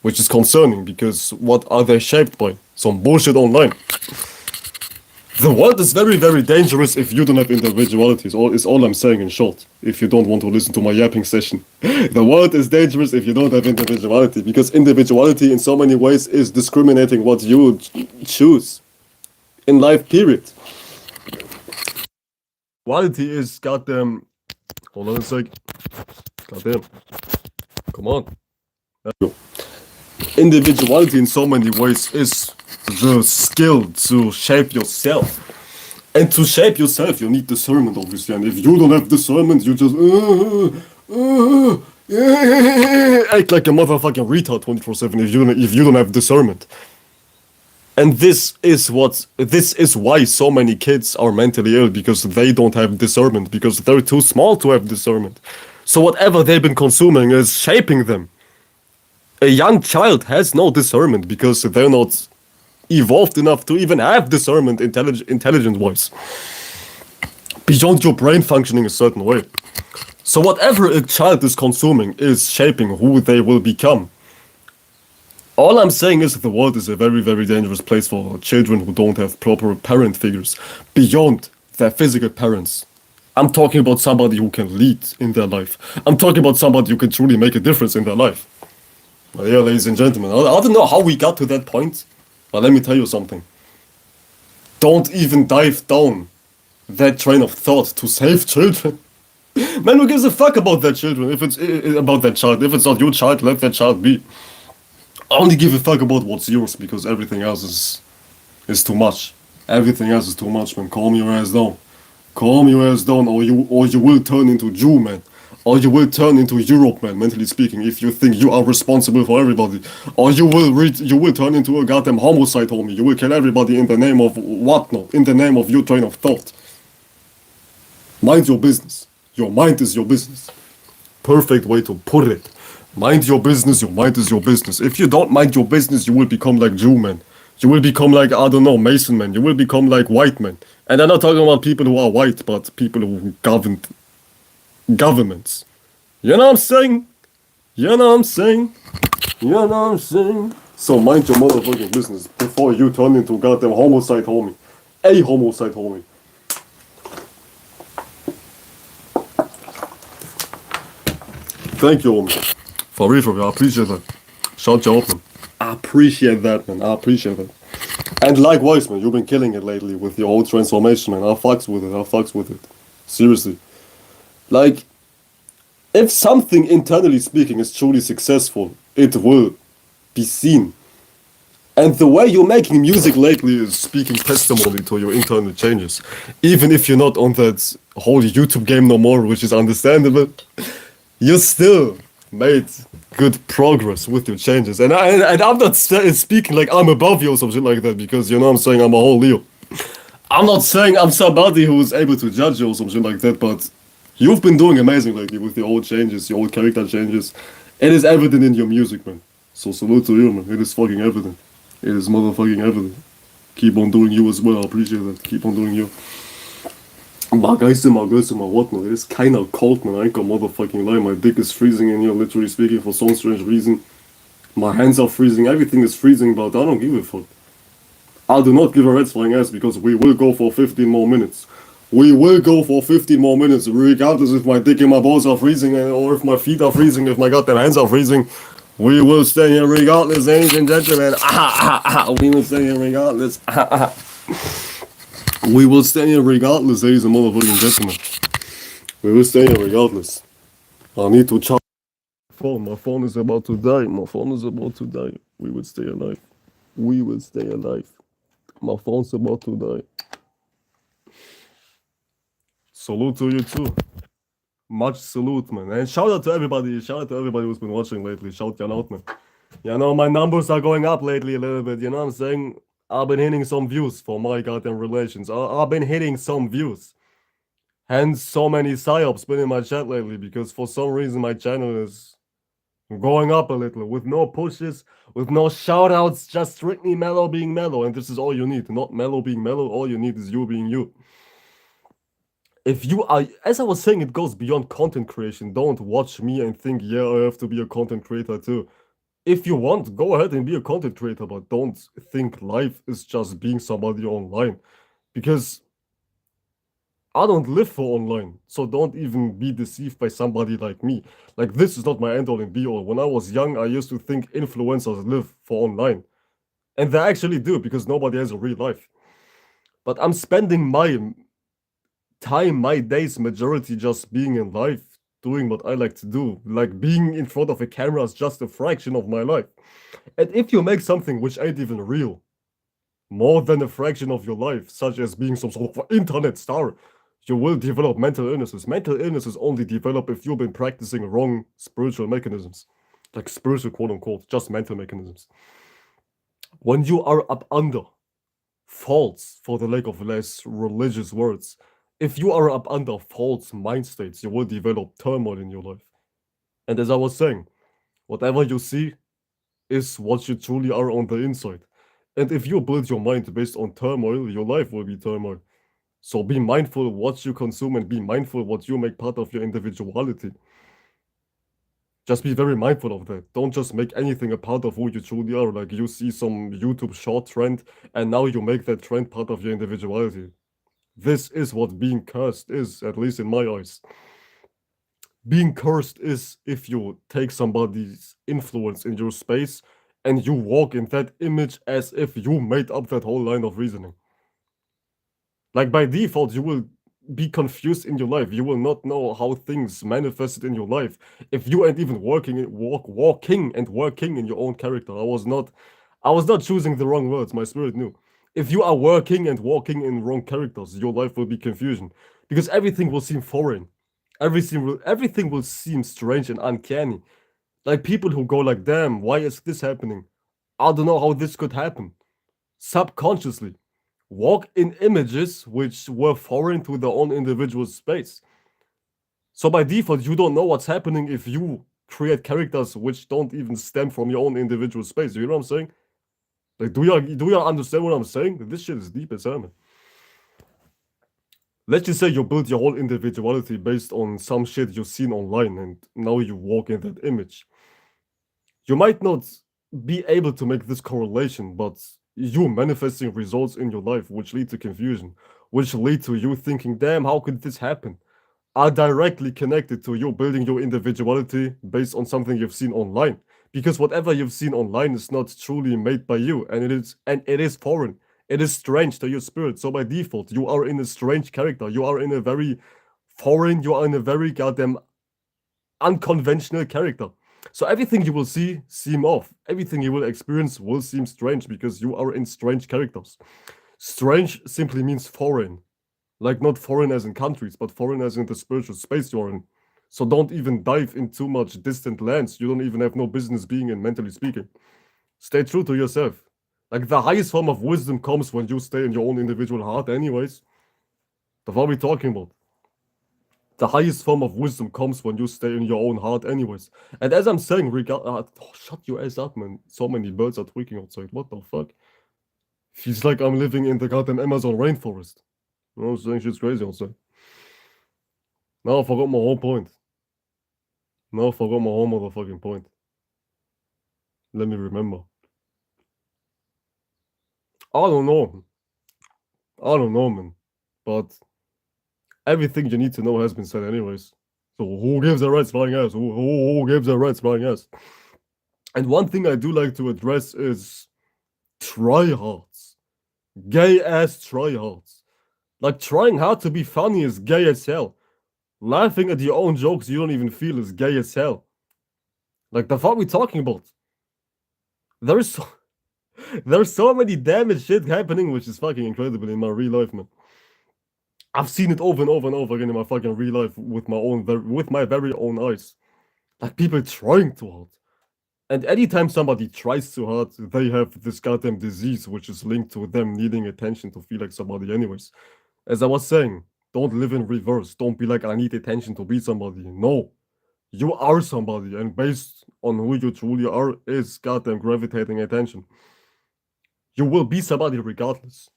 Speaker 1: Which is concerning because what are they shaped by? Some bullshit online. The world is very, very dangerous if you don't have individuality, is all I'm saying in short, if you don't want to listen to my yapping session. The world is dangerous if you don't have individuality, because individuality in so many ways is discriminating what you choose in life, period. Quality is goddamn... Hold on a sec. Goddamn. Come on. There we go. Individuality in so many ways is the skill to shape yourself. And to shape yourself, you need discernment, obviously. And if you don't have discernment, you just act like a motherfucking retard 24/7 if you don't have discernment. And this is why so many kids are mentally ill, because they don't have discernment, because they're too small to have discernment. So whatever they've been consuming is shaping them. A young child has no discernment because they're not evolved enough to even have discernment intelligent-wise. Beyond your brain functioning a certain way. So whatever a child is consuming is shaping who they will become. All I'm saying is that the world is a very, very dangerous place for children who don't have proper parent figures beyond their physical parents. I'm talking about somebody who can lead in their life. I'm talking about somebody who can truly make a difference in their life. Well, yeah, ladies and gentlemen, I don't know how we got to that point, but let me tell you something. Don't even dive down that train of thought to save children. Man, who gives a fuck about that children? If it's about that child, if it's not your child, let that child be. I only give a fuck about what's yours, because everything else is too much. Everything else is too much, man. Calm your ass down. Calm your ass down, or you will turn into Jew, man. Or you will turn into Europe, man, mentally speaking, if you think you are responsible for everybody. Or you will turn into a goddamn homicide, homie. You will kill everybody in the name of what not? In the name of your train of thought. Mind your business. Your mind is your business. Perfect way to put it. Mind your business, your mind is your business. If you don't mind your business, you will become like Jew, man. You will become like, I don't know, Mason, man. You will become like white men. And I'm not talking about people who are white, but people who governed governments. You know what I'm saying? You know what I'm saying? You know what I'm saying? So mind your motherfucking business before you turn into goddamn homicide, homie. A homicide, homie. Thank you, homie. For real, I appreciate that. Shout you out, man. I appreciate that, man. I appreciate that. And likewise, man, you've been killing it lately with your whole transformation, man. I fucks with it. I fucks with it. Seriously. Like, if something internally speaking is truly successful, it will be seen. And the way you're making music lately is speaking testimony to your internal changes. Even if you're not on that whole YouTube game no more, which is understandable, you still made good progress with your changes. And I'm not speaking like I'm above you or something like that, because you know what I'm saying, I'm a whole Leo. I'm not saying I'm somebody who's able to judge you or something like that, but you've been doing amazing lately with your old changes, your old character changes. It is evident in your music, man. So salute to you, man. It is fucking evident. It is motherfucking evident. Keep on doing you as well. I appreciate that. Keep on doing you. My guys and my whatnot. It is kinda cold, man. I ain't gonna motherfucking lie. My dick is freezing in here, literally speaking, for some strange reason. My hands are freezing. Everything is freezing, but I don't give a fuck. I do not give a rat's flying ass because we will go for 15 more minutes. We will go for 15 more minutes, regardless if my dick and my balls are freezing or if my feet are freezing, if my goddamn hands are freezing. We will stay here regardless, ladies and gentlemen. We will stay here regardless. We will stay here regardless, ladies and motherfucking gentlemen. We will stay here regardless. I need to charge my phone. My phone is about to die. My phone is about to die. We will stay alive. We will stay alive. My phone's about to die. Salute to you too. Much salute, man. And shout out to everybody. Shout out to everybody who's been watching lately. Shout you out, man. You know, my numbers are going up lately a little bit. You know what I'm saying? I've been hitting some views for my goddamn relations. I've been hitting some views. Hence, so many psyops been in my chat lately because for some reason my channel is going up a little with no pushes, with no shoutouts, just strictly mellow being mellow. And this is all you need. Not mellow being mellow. All you need is you being you. If you are, as I was saying, it goes beyond content creation. Don't watch me and think, yeah, I have to be a content creator too. If you want, go ahead and be a content creator, but don't think life is just being somebody online. Because I don't live for online, so don't even be deceived by somebody like me. Like, this is not my end all and be all. When I was young, I used to think influencers live for online. And they actually do, because nobody has a real life. But I'm spending my time, my days, majority just being in life, doing what I like to do. Like, being in front of a camera is just a fraction of my life. And if you make something which ain't even real, more than a fraction of your life, such as being some sort of internet star, you will develop mental illnesses. Mental illnesses only develop if you've been practicing wrong spiritual mechanisms. Like spiritual, quote unquote, just mental mechanisms. When you are up under faults, for the lack of less religious words, if you are up under false mind states, you will develop turmoil in your life. And as I was saying, whatever you see is what you truly are on the inside. And if you build your mind based on turmoil, your life will be turmoil. So be mindful what you consume and be mindful what you make part of your individuality. Just be very mindful of that. Don't just make anything a part of who you truly are. Like you see some YouTube short trend and now you make that trend part of your individuality. This is what being cursed is, at least in my eyes. Being cursed is if you take somebody's influence in your space and you walk in that image as if you made up that whole line of reasoning. Like by default, you will be confused in your life. You will not know how things manifested in your life if you ain't even walking and working in your own character. I was not choosing the wrong words. My spirit knew. If you are working and walking in wrong characters, your life will be confusion because everything will seem foreign. Everything will seem strange and uncanny. Like people who go like, "Damn, why is this happening? I don't know how this could happen." Subconsciously walk in images which were foreign to their own individual space. So by default, you don't know what's happening if you create characters which don't even stem from your own individual space. You know what I'm saying? Like, do you understand what I'm saying? This shit is deep as hell, man. Let's just say you build your whole individuality based on some shit you've seen online, and now you walk in that image. You might not be able to make this correlation, but you manifesting results in your life which lead to confusion, which lead to you thinking, damn, how could this happen? Are directly connected to you building your individuality based on something you've seen online. Because whatever you've seen online is not truly made by you, and it is foreign. It is strange to your spirit. So by default, you are in a strange character. You are in a very foreign, you are in a very goddamn unconventional character. So everything you will see seem off. Everything you will experience will seem strange because you are in strange characters. Strange simply means foreign. Like not foreign as in countries, but foreign as in the spiritual space you're in. So don't even dive in too much distant lands you don't even have no business being in, mentally speaking. Stay true to yourself. Like the highest form of wisdom comes when you stay in your own individual heart anyways. That's what we're talking about. The highest form of wisdom comes when you stay in your own heart anyways. And as I'm saying, shut your ass up, man. So many birds are tweaking outside. What the fuck? Feels like I'm living in the goddamn Amazon rainforest. You know what I'm saying? Shit's crazy outside. Now I forgot my whole point. Now I forgot my whole motherfucking point. Let me remember. I don't know. I don't know, man. But everything you need to know has been said anyways. So who gives a rat's flying ass? Who gives a rat's flying ass? And one thing I do like to address is tryhards. Gay ass tryhards. Like trying hard to be funny is gay as hell. Laughing at your own jokes you don't even feel is gay as hell. Like the fuck we talking about? There's so there's so many damage shit happening, which is fucking incredible in my real life, man. I've seen it over and over and over again in my fucking real life with my very own eyes. Like people trying too hard. And anytime somebody tries too hard, they have this goddamn disease which is linked to them needing attention to feel like somebody anyways. As I was saying, don't live in reverse. Don't be like, I need attention to be somebody. No. You are somebody, and based on who you truly are is goddamn gravitating attention. You will be somebody regardless.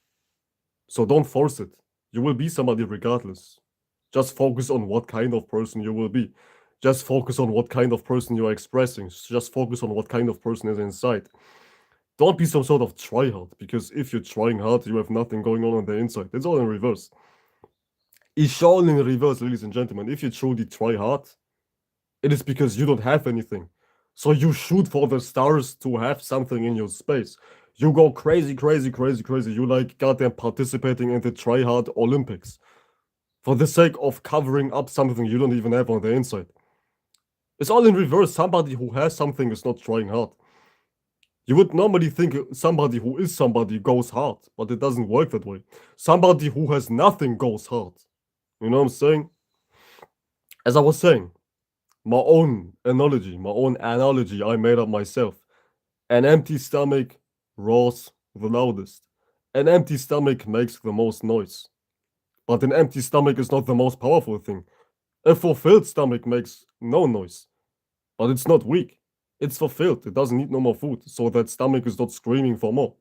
Speaker 1: So don't force it. You will be somebody regardless. Just focus on what kind of person you will be. Just focus on what kind of person you are expressing. Just focus on what kind of person is inside. Don't be some sort of tryhard, because if you're trying hard, you have nothing going on the inside. It's all in reverse. It's all in reverse, ladies and gentlemen. If you truly try hard, it is because you don't have anything. So you shoot for the stars to have something in your space. You go crazy, crazy, crazy, crazy. You like goddamn participating in the tryhard Olympics for the sake of covering up something you don't even have on the inside. It's all in reverse. Somebody who has something is not trying hard. You would normally think somebody who is somebody goes hard, but it doesn't work that way. Somebody who has nothing goes hard. You know what I'm saying? As I was saying, my own analogy I made up myself. An empty stomach roars the loudest. An empty stomach makes the most noise. But an empty stomach is not the most powerful thing. A fulfilled stomach makes no noise. But it's not weak. It's fulfilled. It doesn't need no more food. So that stomach is not screaming for more.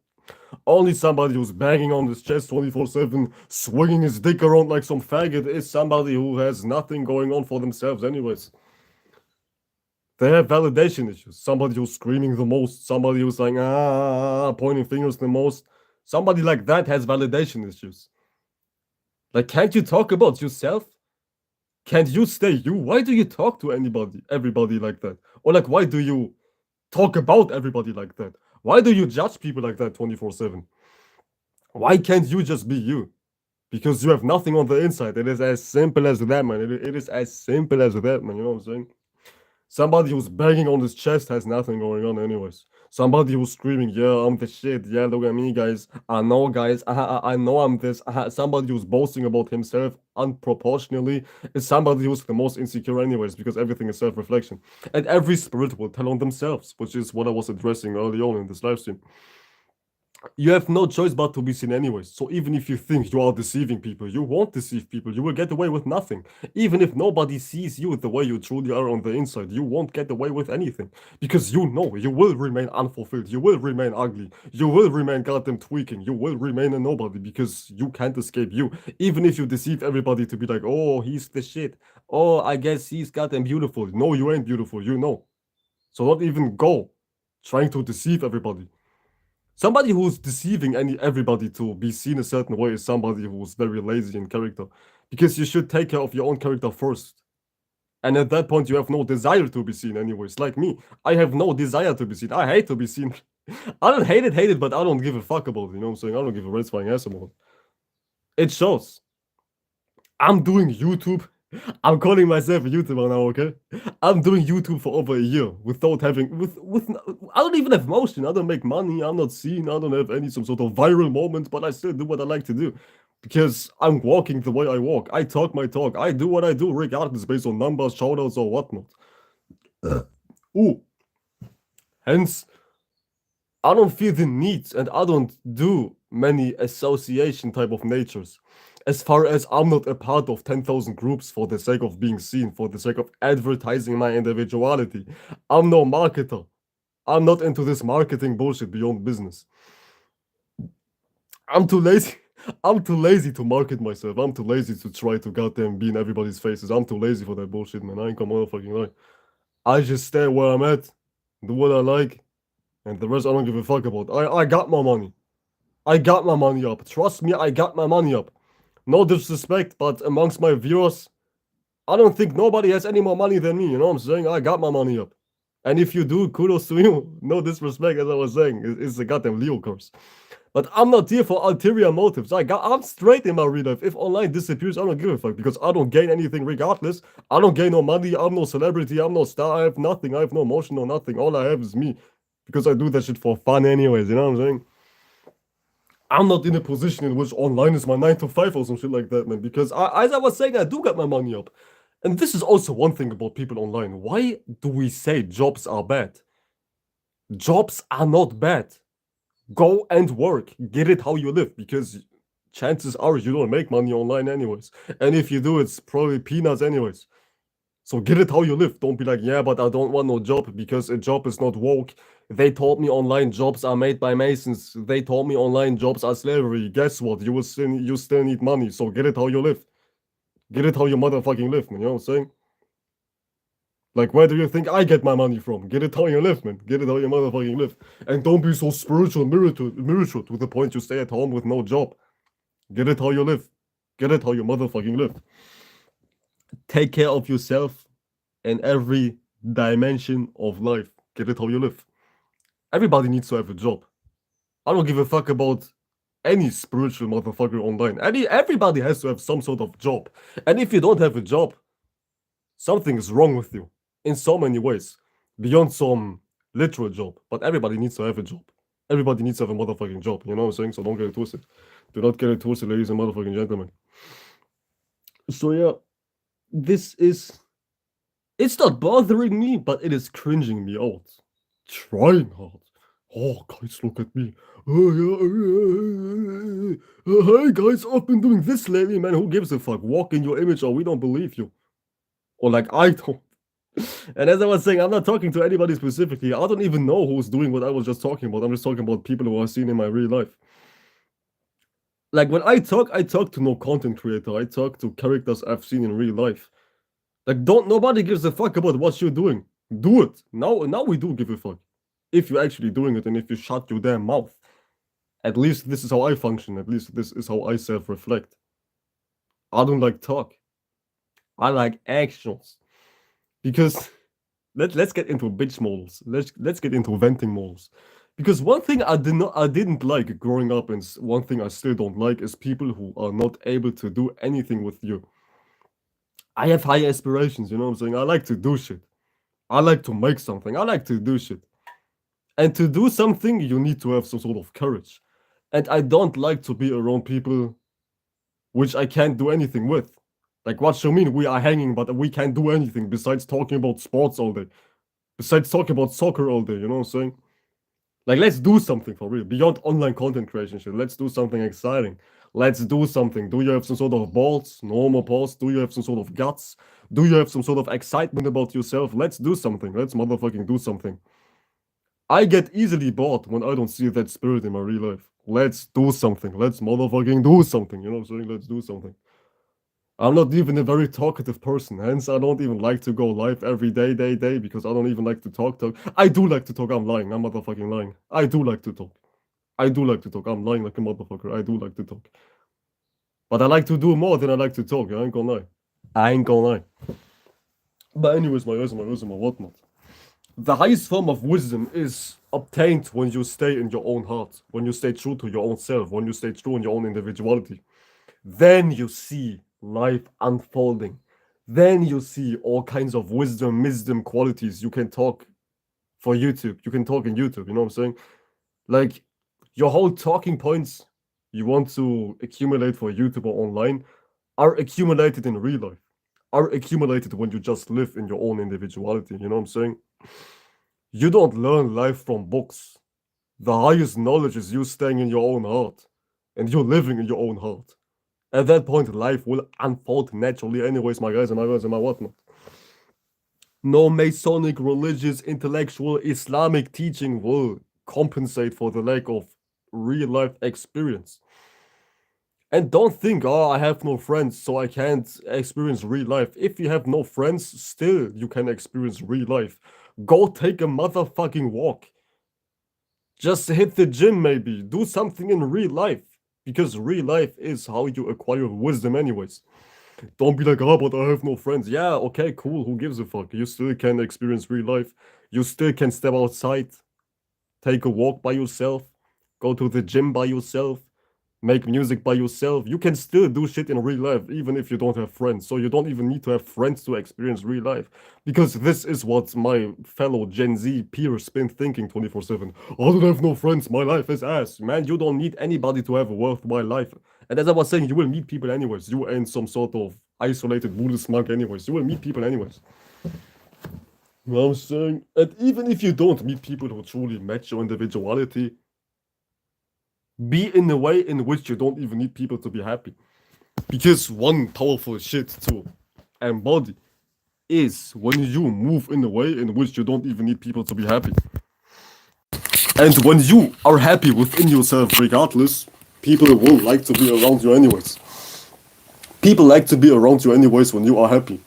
Speaker 1: Only somebody who's banging on his chest 24/7, swinging his dick around like some faggot, is somebody who has nothing going on for themselves, anyways. They have validation issues. Somebody who's screaming the most, somebody who's like, pointing fingers the most. Somebody like that has validation issues. Like, can't you talk about yourself? Can't you stay you? Why do you talk to everybody like that? Or like, why do you talk about everybody like that? Why do you judge people like that 24/7? Why can't you just be you? Because you have nothing on the inside. It is as simple as that, man. It is as simple as that, man. You know what I'm saying? Somebody who's banging on his chest has nothing going on, anyways. Somebody who's screaming, "Yeah, I'm the shit. Yeah, look at me, guys. I know, guys. I know I'm this." Somebody who's boasting about himself unproportionally is somebody who's the most insecure, anyways, because everything is self-reflection. And every spirit will tell on themselves, which is what I was addressing early on in this live stream. You have no choice but to be seen anyways. So even if you think you are deceiving people, you won't deceive people. You will get away with nothing. Even if nobody sees you the way you truly are on the inside, you won't get away with anything. Because you know you will remain unfulfilled. You will remain ugly. You will remain goddamn tweaking. You will remain a nobody because you can't escape you. Even if you deceive everybody to be like, oh, he's the shit. Oh, I guess he's goddamn beautiful. No, you ain't beautiful. You know. So don't even go trying to deceive everybody. Somebody who's deceiving everybody to be seen a certain way is somebody who's very lazy in character. Because you should take care of your own character first. And at that point, you have no desire to be seen, anyways. Like me, I have no desire to be seen. I hate to be seen. I don't hate it, but I don't give a fuck about it. You know what I'm saying? I don't give a red flying ass about it. It shows. I'm doing YouTube. I'm calling myself a YouTuber now, okay? I'm doing YouTube for over a year without having with I don't even have motion. I don't make money. I'm not seen. I don't have any some sort of viral moment, but I still do what I like to do because I'm walking the way I walk. I talk my talk. I do what I do regardless based on numbers, shoutouts, or whatnot. Ooh. Hence, I don't feel the need and I don't do many association type of natures. As far as I'm not a part of 10,000 groups for the sake of being seen, for the sake of advertising my individuality. I'm no marketer. I'm not into this marketing bullshit beyond business. I'm too lazy. I'm too lazy to market myself. I'm too lazy to try to goddamn be in everybody's faces. I'm too lazy for that bullshit, man. I ain't gonna motherfucking lie. I just stay where I'm at, do what I like, and the rest I don't give a fuck about. I got my money. I got my money up. Trust me, I got my money up. No disrespect, but amongst my viewers, I don't think nobody has any more money than me. You know what I'm saying? I got my money up. And if you do, kudos to you. No disrespect, as I was saying. It's a goddamn Leo curse. But I'm not here for ulterior motives. I'm straight in my real life. If online disappears, I don't give a fuck because I don't gain anything regardless. I don't gain no money. I'm no celebrity. I'm no star. I have nothing. I have no emotion or nothing. All I have is me because I do that shit for fun, anyways. You know what I'm saying? I'm not in a position in which online is my 9 to 5 or some shit like that, man. Because as I was saying, I do get my money up. And this is also one thing about people online. Why do we say jobs are bad? Jobs are not bad. Go and work. Get it how you live because chances are you don't make money online anyways. And if you do, it's probably peanuts anyways. So get it how you live. Don't be like, yeah, but I don't want no job because a job is not woke. They told me online jobs are made by Masons. They told me online jobs are slavery. Guess what? You still need money. So get it how you live. Get it how you motherfucking live, man. You know what I'm saying? Like, where do you think I get my money from? Get it how you live, man. Get it how you motherfucking live. And don't be so spiritual, spiritual to the point you stay at home with no job. Get it how you live. Get it how you motherfucking live. Take care of yourself in every dimension of life. Get it how you live. Everybody needs to have a job. I don't give a fuck about any spiritual motherfucker online. Everybody has to have some sort of job. And if you don't have a job, something is wrong with you in so many ways. Beyond some literal job. But everybody needs to have a job. Everybody needs to have a motherfucking job. You know what I'm saying? So don't get it twisted. Do not get it twisted, ladies and motherfucking gentlemen. So yeah, this is. It's not bothering me, but it is cringing me out. Trying hard. Oh, guys, look at me. Oh, yeah. Hey, guys, I've been doing this lately, man. Who gives a fuck? Walk in your image or we don't believe you. Or like, I don't. And as I was saying, I'm not talking to anybody specifically. I don't even know who's doing what I was just talking about. I'm just talking about people who I've seen in my real life. Like, when I talk to no content creator. I talk to characters I've seen in real life. Like, nobody gives a fuck about what you're doing. Do it. Now we do give a fuck. If you're actually doing it and if you shut your damn mouth. At least this is how I function. At least this is how I self-reflect. I don't like talk. I like actions. Because let's get into bitch models. Let's get into venting models. Because one thing I didn't like growing up, and one thing I still don't like is people who are not able to do anything with you. I have high aspirations, you know what I'm saying? I like to do shit. I like to make something. I like to do shit. And to do something, you need to have some sort of courage. And I don't like to be around people which I can't do anything with. Like, what you mean? We are hanging, but we can't do anything besides talking about sports all day. Besides talking about soccer all day, you know what I'm saying? Like, let's do something for real. Beyond online content creation shit. Let's do something exciting. Let's do something. Do you have some sort of balls? Normal balls? Do you have some sort of guts? Do you have some sort of excitement about yourself? Let's do something. Let's motherfucking do something. I get easily bored when I don't see that spirit in my real life. Let's do something. Let's motherfucking do something. You know what I'm saying? Let's do something. I'm not even a very talkative person, hence I don't even like to go live every day, because I don't even like to talk. I do like to talk. I'm lying. I'm motherfucking lying. I do like to talk. I do like to talk. I'm lying like a motherfucker. I do like to talk. But I like to do more than I like to talk. I ain't gonna lie. I ain't gonna lie. But anyways, my whatnot. The highest form of wisdom is obtained when you stay in your own heart, when you stay true to your own self, when you stay true in your own individuality. Then you see life unfolding. Then you see all kinds of wisdom qualities. You can talk for YouTube. You can talk in YouTube. You know what I'm saying? Like, your whole talking points you want to accumulate for YouTube or online are accumulated in real life, are accumulated when you just live in your own individuality. You know what I'm saying? You don't learn life from books. The highest knowledge is you staying in your own heart and you're living in your own heart. At that point, life will unfold naturally, anyways, my guys and my girls and my whatnot. No Masonic, religious, intellectual, Islamic teaching will compensate for the lack of real life experience. And don't think, oh, I have no friends, so I can't experience real life. If you have no friends, still you can experience real life. Go take a motherfucking walk. Just hit the gym, maybe. Do something in real life. Because real life is how you acquire wisdom, anyways. Don't be like, oh, but I have no friends. Yeah, okay, cool. Who gives a fuck? You still can experience real life. You still can step outside, take a walk by yourself, go to the gym by yourself, make music by yourself. You can still do shit in real life, even if you don't have friends. So you don't even need to have friends to experience real life. Because this is what my fellow Gen Z peers been thinking 24/7. I don't have no friends, my life is ass. Man, you don't need anybody to have a worthwhile life. And as I was saying, you will meet people anyways. You ain't some sort of isolated Buddhist monk anyways. You will meet people anyways. You know what I'm saying? And even if you don't meet people who truly match your individuality, be in a way in which you don't even need people to be happy. Because one powerful shit to embody is when you move in a way in which you don't even need people to be happy. And when you are happy within yourself, regardless, people will like to be around you anyways. People like to be around you anyways when you are happy.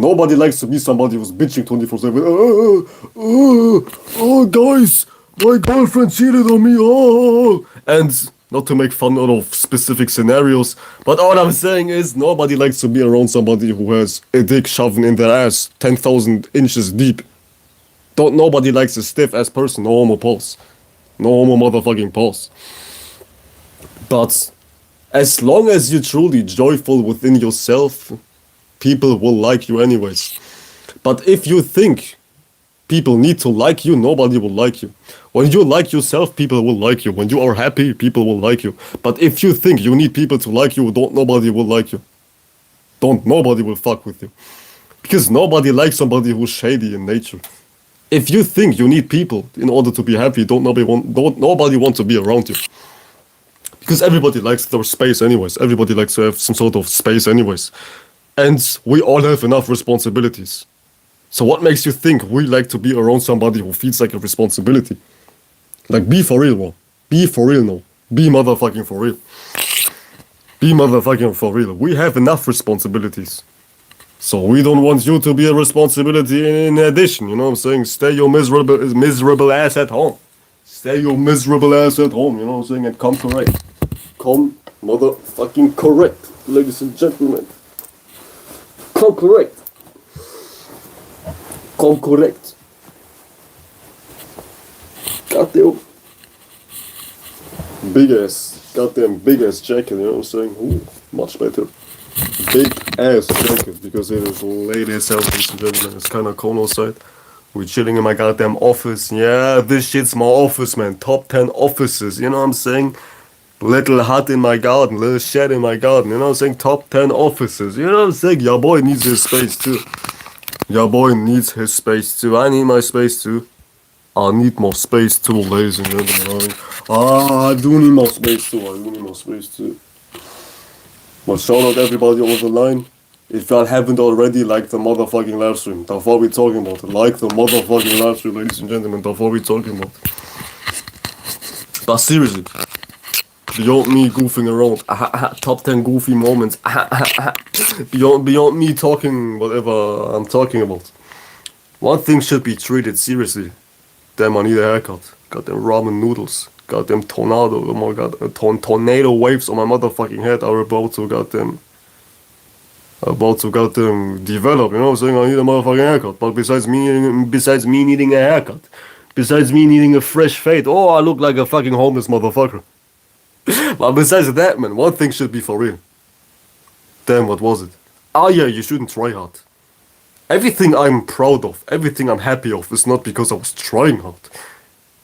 Speaker 1: Nobody likes to be somebody who's bitching 24/7. Oh, guys, my girlfriend cheated on me. Oh, and not to make fun out of specific scenarios, but all I'm saying is nobody likes to be around somebody who has a dick shoving in their ass 10,000 inches deep. Don't nobody likes a stiff ass person. No homo pulse. No homo motherfucking pulse. But as long as you're truly joyful within yourself, people will like you anyways. But if you think people need to like you, nobody will like you. When you like yourself, people will like you. When you are happy, people will like you. But if you think you need people to like you, don't nobody will like you. Don't nobody will fuck with you. Because nobody likes somebody who's shady in nature. If you think you need people in order to be happy, don't nobody want to be around you. Because everybody likes their space anyways. Everybody likes to have some sort of space anyways. And we all have enough responsibilities. So what makes you think we like to be around somebody who feels like a responsibility? Like, be for real, bro. Be for real now. Be motherfucking for real. Be motherfucking for real. We have enough responsibilities. So we don't want you to be a responsibility in addition, you know what I'm saying? Stay your miserable ass at home. Stay your miserable ass at home, you know what I'm saying? And come correct. Come motherfucking correct, ladies and gentlemen. Come correct. Come correct. Goddamn big ass jacket, you know what I'm saying? Ooh, much better. Big ass jacket because it is late as hell, ladies and gentlemen. It's kinda cold outside. We're chilling in my goddamn office. Yeah, this shit's my office, man. Top 10 offices, you know what I'm saying? Little hut in my garden, little shed in my garden, you know what I'm saying? Top 10 offices, you know what I'm saying? Your boy needs his space too. Your boy needs his space too. I need my space too. I need more space too, ladies and gentlemen. I do need more space too. I do need more space too. But shout out everybody on the line. If y'all haven't already, like the motherfucking live stream. That's what we talking about. Like the motherfucking live stream, ladies and gentlemen. That's what we talking about. But seriously, beyond me goofing around, top 10 goofy moments, beyond me talking whatever I'm talking about. One thing should be treated seriously. Damn, I need a haircut. Goddamn ramen noodles. Goddamn tornado. Oh my god. Tornado waves on my motherfucking head are about to develop. You know what I'm saying? I need a motherfucking haircut. But besides me needing a haircut, besides me needing a fresh fade, oh, I look like a fucking homeless motherfucker. But besides that, man, one thing should be for real. Damn, what was it? Oh yeah, you shouldn't try hard. Everything I'm proud of, everything I'm happy of is not because I was trying hard.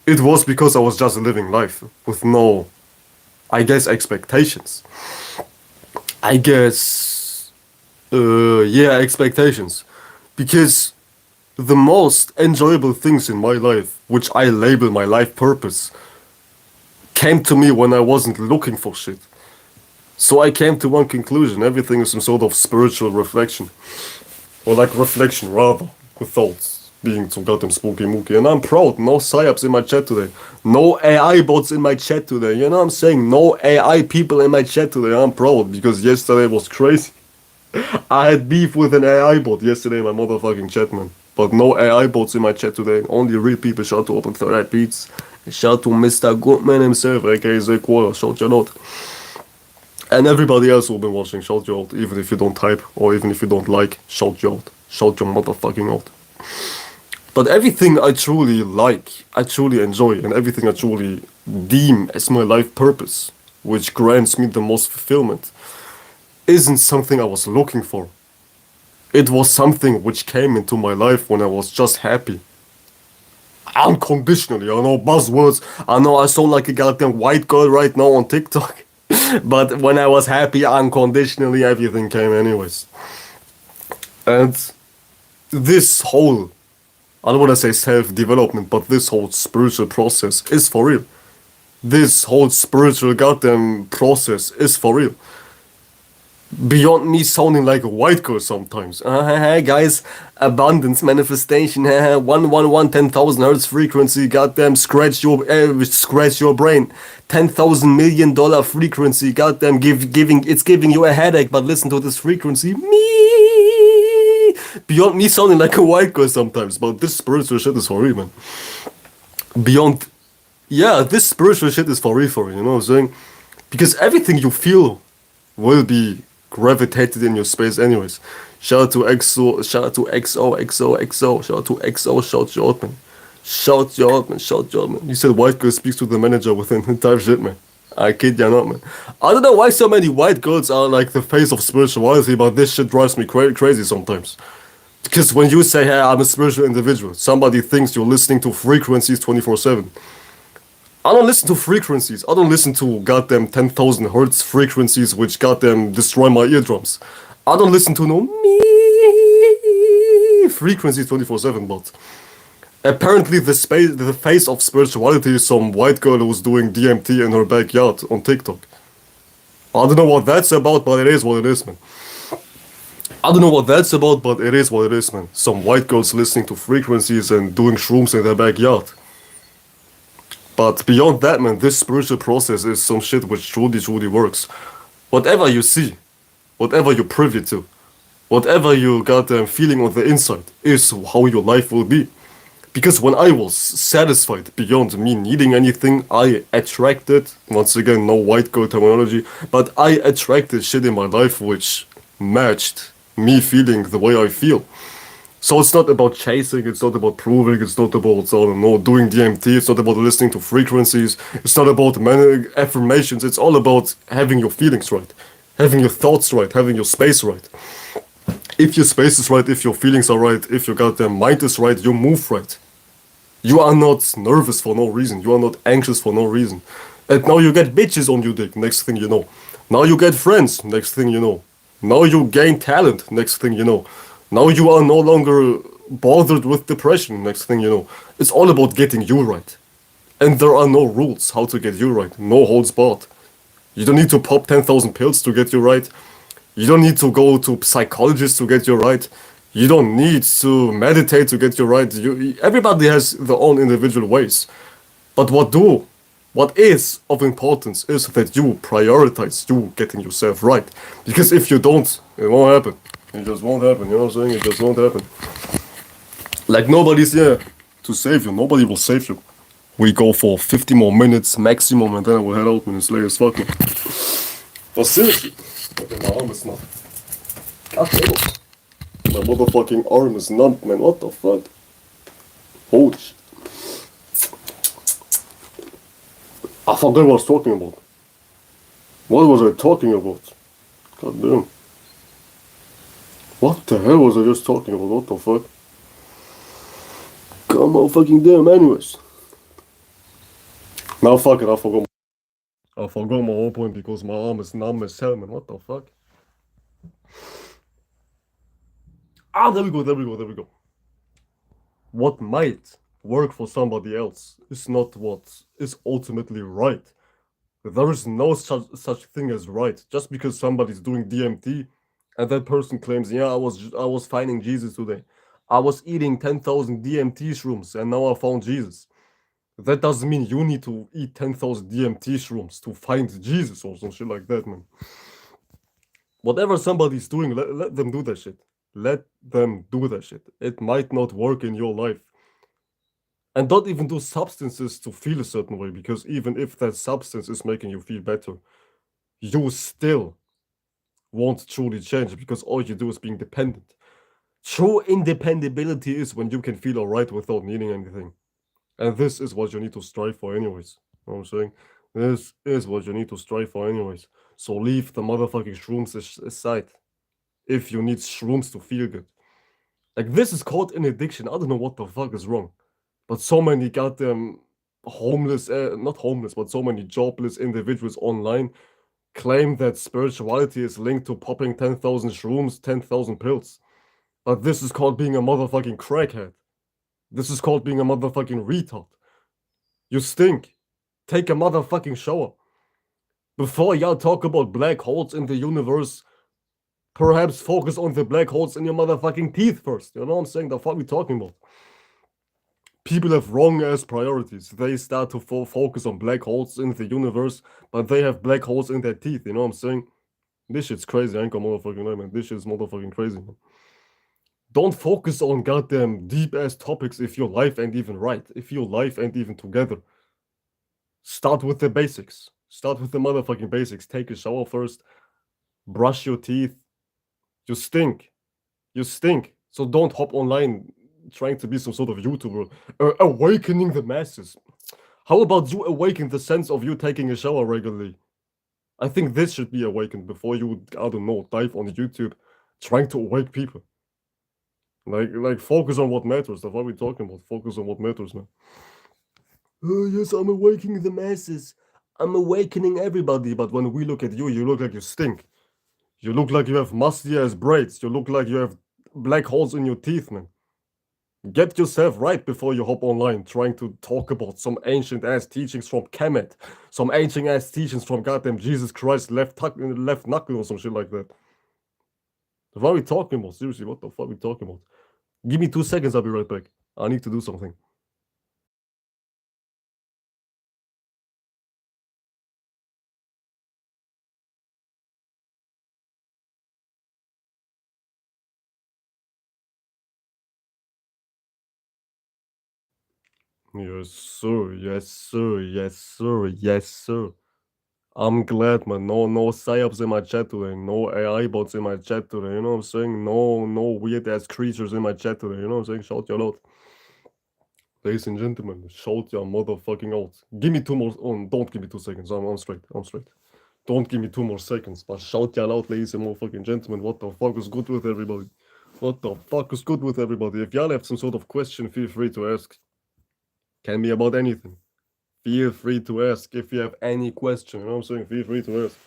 Speaker 1: It was because I was just living life with no, I guess, expectations. I guess, yeah, expectations. Because the most enjoyable things in my life, which I label my life purpose, came to me when I wasn't looking for shit. So I came to one conclusion: everything is some sort of spiritual reflection. Or like reflection, rather, with thoughts. being so goddamn spooky mooky. And I'm proud. No psyops in my chat today. No AI bots in my chat today. You know what I'm saying? No AI people in my chat today. I'm proud because yesterday was crazy. I had beef with an AI bot yesterday in my motherfucking chat, man. But no AI bots in my chat today. Only real people. Shout out to Open Third Eye Beats. Shout out to Mr. Goodman himself, aka Zay Quarter. Shout you out. And everybody else who've been watching, shout you out. Even if you don't type or even if you don't like, shout you out. Shout your motherfucking out. But everything I truly like, I truly enjoy, and everything I truly deem as my life purpose, which grants me the most fulfillment, isn't something I was looking for. It was something which came into my life when I was just happy. Unconditionally. I know buzzwords. I know I sound like a goddamn white girl right now on TikTok. But when I was happy unconditionally, everything came anyways. And this whole, I don't want to say self-development, but this whole spiritual process is for real. This whole spiritual goddamn process is for real. Beyond me sounding like a white girl sometimes. Hey guys, abundance manifestation. 111 10,000 hertz frequency. Goddamn, scratch your brain. $10,000 million frequency. Goddamn, it's giving you a headache. But listen to this frequency. Me. Beyond me sounding like a white girl sometimes. But this spiritual shit is for real, man. Beyond, yeah, this spiritual shit is for real. You know what I'm saying? Because everything you feel will be gravitated in your space anyways. Shout out to XO, shout out to XO, shout out to XO, shout you out, man. Shout you out, man, shout you out, man. You said white girl speaks to the manager within the type shit, man. I kid ya not, man. I don't know why so many white girls are like the face of spirituality, but this shit drives me crazy sometimes. Because when you say, hey, I'm a spiritual individual, somebody thinks you're listening to frequencies 24/7. I don't listen to frequencies. I don't listen to goddamn 10,000 hertz frequencies which goddamn destroy my eardrums. I don't listen to no me frequencies 24/7, but apparently the face of spirituality is some white girl who's doing DMT in her backyard on TikTok. I don't know what that's about, but it is what it is, man. I don't know what that's about, but it is what it is, man. Some white girls listening to frequencies and doing shrooms in their backyard. But beyond that, man, this spiritual process is some shit which truly works. Whatever you see, whatever you're privy to, whatever you got feeling on the inside is how your life will be. Because when I was satisfied beyond me needing anything, I attracted, once again, no white girl terminology, but I attracted shit in my life which matched me feeling the way I feel. So it's not about chasing, it's not about proving, it's not about, I don't know, doing DMT, it's not about listening to frequencies, it's not about affirmations, it's all about having your feelings right, having your thoughts right, having your space right. If your space is right, if your feelings are right, if your goddamn mind is right, you move right. You are not nervous for no reason, you are not anxious for no reason. And now you get bitches on your dick, next thing you know. Now you get friends, next thing you know. Now you gain talent, next thing you know. Now you are no longer bothered with depression, next thing you know. It's all about getting you right. And there are no rules how to get you right. No holds barred. You don't need to pop 10,000 pills to get you right. You don't need to go to psychologists to get you right. You don't need to meditate to get you right. Everybody has their own individual ways. But what is of importance is that you prioritize you getting yourself right. Because if you don't, it won't happen. It just won't happen, you know what I'm saying? It just won't happen. Like, nobody's here to save you. Nobody will save you. We go for 50 more minutes maximum and then I will head out when it's late as fuck. But seriously, my arm is numb. God damn it. My motherfucking arm is numb, man. What the fuck? Holy shit. I forgot what I was talking about. What was I talking about? God damn. What the hell was I just talking about? What the fuck? Come on, fucking damn, anyways. Now fuck it, I forgot. I forgot my whole point because my arm is numb as hell, man. What the fuck? Ah, there we go. What might work for somebody else is not what is ultimately right. There is no such thing as right. Just because somebody's doing DMT and that person claims, yeah, I was finding Jesus today. I was eating 10,000 DMT shrooms and now I found Jesus. That doesn't mean you need to eat 10,000 DMT shrooms to find Jesus or some shit like that, man. Whatever somebody's doing, let them do that shit. Let them do that shit. It might not work in your life. And don't even do substances to feel a certain way, because even if that substance is making you feel better, you still won't truly change because all you do is being dependent. True independability is when you can feel alright without needing anything. And this is what you need to strive for, anyways. You know what I'm saying? This is what you need to strive for, anyways. So leave the motherfucking shrooms aside if you need shrooms to feel good. Like, this is called an addiction. I don't know what the fuck is wrong. But so many goddamn homeless, not homeless, but so many jobless individuals online claim that spirituality is linked to popping 10,000 shrooms, 10,000 pills. But this is called being a motherfucking crackhead. This is called being a motherfucking retard. You stink. Take a motherfucking shower. Before y'all talk about black holes in the universe, perhaps focus on the black holes in your motherfucking teeth first. You know what I'm saying? The fuck we talking about? People have wrong ass priorities. They start to focus on black holes in the universe, but they have black holes in their teeth. You know what I'm saying? This shit's crazy. I ain't gonna motherfucking lie, man. This shit's motherfucking crazy, man. Don't focus on goddamn deep ass topics if your life ain't even right. If your life ain't even together. Start with the basics. Start with the motherfucking basics. Take a shower first. Brush your teeth. You stink. You stink. So don't hop online trying to be some sort of YouTuber. Awakening the masses. How about you awaken the sense of you taking a shower regularly? I think this should be awakened before you, I don't know, dive on YouTube trying to awake people. Like focus on what matters. That's what we're talking about. Focus on what matters, man. Oh, yes, I'm awakening the masses. I'm awakening everybody. But when we look at you, you look like you stink. You look like you have musty ass braids. You look like you have black holes in your teeth, man. Get yourself right before you hop online trying to talk about some ancient ass teachings from Kemet. Some ancient ass teachings from goddamn Jesus Christ left knuckle or some shit like that. What are we talking about? Seriously, what the fuck are we talking about? Give me 2 seconds, I'll be right back. I need to do something. Yes, sir. Yes, sir. Yes, sir. Yes, sir. I'm glad, man. No psyops in my chat today. No AI bots in my chat today. You know what I'm saying? No weird ass creatures in my chat today. You know what I'm saying? Shout y'all out. Ladies and gentlemen, shout your motherfucking out. Give me 2 more. Oh, don't give me 2 seconds. I'm straight. I'm straight. Don't give me 2 more seconds. But shout y'all out, ladies and motherfucking gentlemen. What the fuck is good with everybody? What the fuck is good with everybody? If y'all have some sort of question, feel free to ask. Can be about anything. Feel free to ask if you have any question. You know what I'm saying? Feel free to ask.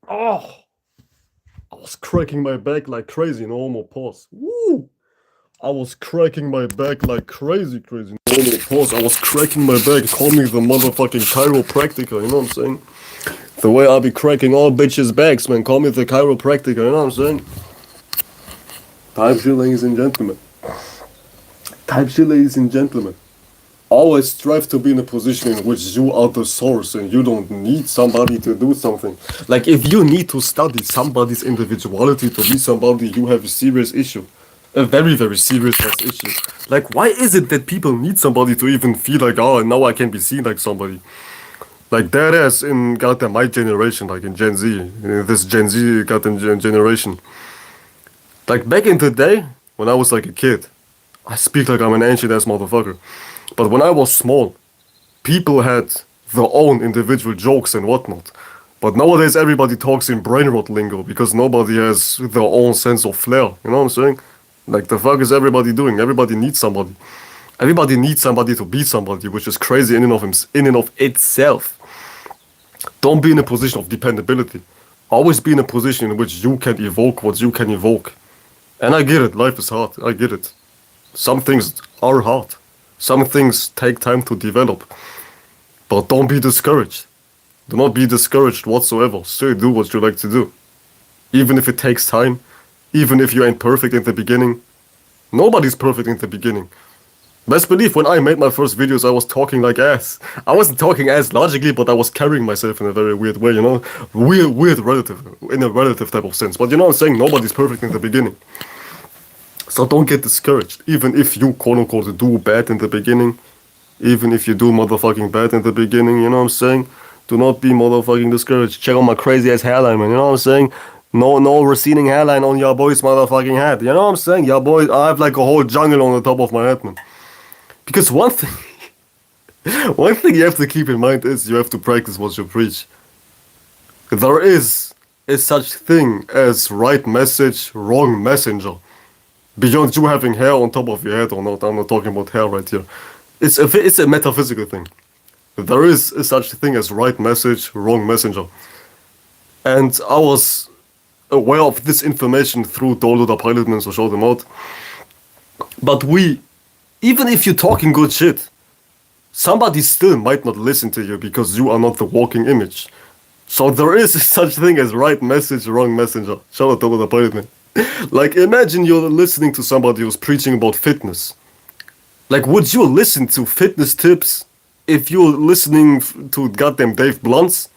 Speaker 1: Oh, I was cracking my back like crazy. No more pause. Woo! I was cracking my back like crazy. No more pause. I was cracking my back. Call me the motherfucking chiropractor. You know what I'm saying? The way I be cracking all bitches' backs, man. Call me the chiropractor. You know what I'm saying? Type shit, ladies and gentlemen. Type shit, ladies and gentlemen. Always strive to be in a position in which you are the source and you don't need somebody to do something. Like, if you need to study somebody's individuality to be somebody, you have a serious issue. A very, very serious ass issue. Like, why is it that people need somebody to even feel like, oh, now I can be seen like somebody? Like, that ass in goddamn my generation, like in Gen Z, in this Gen Z goddamn generation. Like, back in the day, when I was like a kid, I speak like I'm an ancient ass motherfucker. But when I was small, people had their own individual jokes and whatnot. But nowadays everybody talks in brain rot lingo because nobody has their own sense of flair. You know what I'm saying? Like, the fuck is everybody doing? Everybody needs somebody. Everybody needs somebody to be somebody, which is crazy in and of itself. Don't be in a position of dependability. Always be in a position in which you can evoke what you can evoke. And I get it, life is hard. I get it. Some things are hard. Some things take time to develop. But don't be discouraged. Do not be discouraged whatsoever. Still do what you like to do. Even if it takes time, even if you ain't perfect in the beginning, Nobody's perfect in the beginning. Best believe when I made my first videos, I was talking like ass. I wasn't talking ass logically, but I was carrying myself in a very weird way, you know? Weird relative, in a relative type of sense. But you know what I'm saying? Nobody's perfect in the beginning. So don't get discouraged. Even if you quote unquote do bad in the beginning, even if you do motherfucking bad in the beginning, you know what I'm saying? Do not be motherfucking discouraged. Check out my crazy ass hairline, man. You know what I'm saying? No receding hairline on your boy's motherfucking head. You know what I'm saying? Your boy, I have like a whole jungle on the top of my head, man. Because one thing, one thing you have to keep in mind is you have to practice what you preach. There is a such thing as right message, wrong messenger. Beyond you having hair on top of your head or not, I'm not talking about hair right here. It's a metaphysical thing. There is a such thing as right message, wrong messenger. And I was aware of this information through Dolo the Pilotman, so show them out. But even if you're talking good shit, somebody still might not listen to you because you are not the walking image. So there is such thing as right message, wrong messenger. Shout out to the Pilotman. Like, imagine you're listening to somebody who's preaching about fitness. Like, would you listen to fitness tips if you're listening to goddamn Dave Blunts?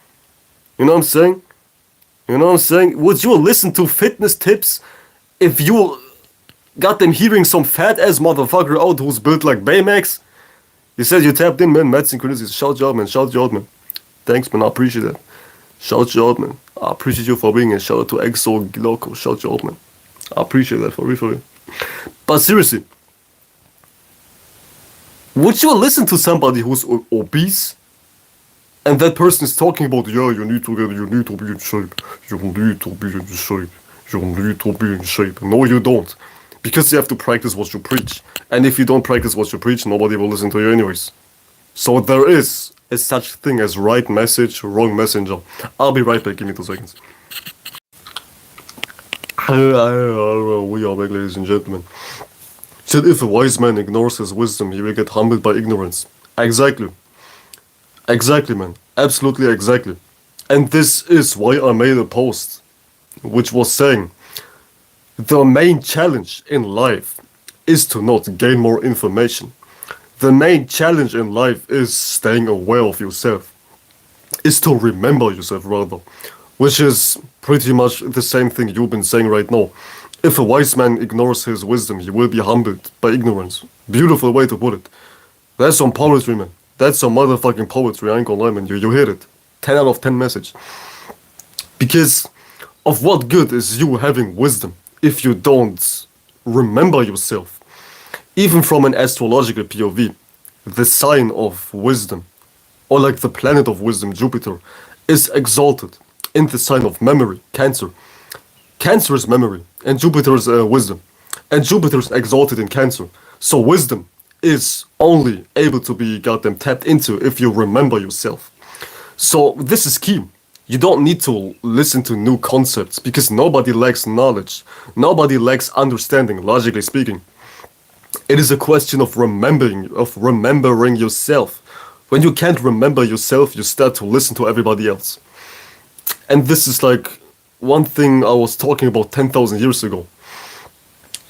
Speaker 1: You know what I'm saying? You know what I'm saying? Would you listen to fitness tips if you got them hearing some fat ass motherfucker out who's built like Baymax? You said you tapped in, man. Mad synchronicities. Shout you out, man. Shout you out, man. Thanks, man. I appreciate that. Shout you out, man. I appreciate you for being here. Shout out to Exo Loco. Shout you out, man. I appreciate that for real, for real. But seriously, would you listen to somebody who's obese and that person is talking about, yeah, you need to be in shape. You need to be in shape. You need to be in shape. No, you don't. Because you have to practice what you preach. And if you don't practice what you preach, nobody will listen to you anyways. So there is a such thing as right message, wrong messenger. I'll be right back. Give me 2 seconds. We are back, ladies and gentlemen. Said if a wise man ignores his wisdom, he will get humbled by ignorance. Exactly. Exactly, man. Absolutely exactly. And this is why I made a post, which was saying, the main challenge in life is to not gain more information. The main challenge in life is staying aware of yourself. Is to remember yourself, rather. Which is pretty much the same thing you've been saying right now. If a wise man ignores his wisdom, he will be humbled by ignorance. Beautiful way to put it. That's some poetry, man. That's some motherfucking poetry, I ain't gonna lie, man. You hit it. 10 out of 10 message. Because of what good is you having wisdom if you don't remember yourself? Even from an astrological POV, the sign of wisdom, or like the planet of wisdom, Jupiter, is exalted in the sign of memory, Cancer. Cancer is memory, and Jupiter is wisdom. And Jupiter is exalted in Cancer. So wisdom is only able to be goddamn tapped into if you remember yourself. So this is key. You don't need to listen to new concepts because nobody lacks knowledge. Nobody lacks understanding, logically speaking. It is a question of remembering yourself. When you can't remember yourself, you start to listen to everybody else. And this is like one thing I was talking about 10,000 years ago.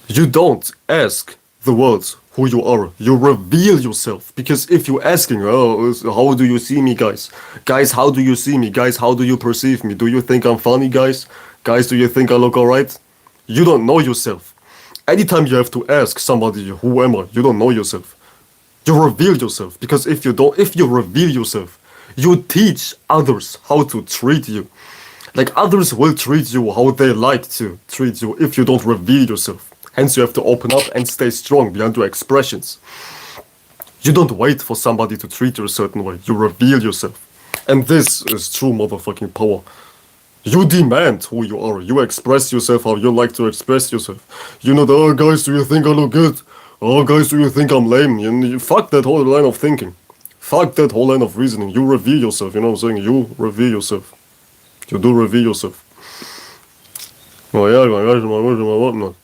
Speaker 1: You don't ask the world who you are. You reveal yourself. Because if you're asking, oh, how do you see me, guys? Guys, how do you see me? Guys, how do you perceive me? Do you think I'm funny, guys? Guys, do you think I look alright? You don't know yourself. Anytime you have to ask somebody, who am I? You don't know yourself. You reveal yourself. Because if you reveal yourself, you teach others how to treat you. Like, others will treat you how they like to treat you if you don't reveal yourself. Hence, you have to open up and stay strong beyond your expressions. You don't wait for somebody to treat you a certain way. You reveal yourself. And this is true motherfucking power. You demand who you are. You express yourself how you like to express yourself. You know, oh, guys, do you think I look good? Oh, guys, do you think I'm lame? You fuck that whole line of thinking. Fuck that whole line of reasoning. You reveal yourself, you know what I'm saying? You reveal yourself. You do reveal yourself. Oh yeah, my guys, my whatnot.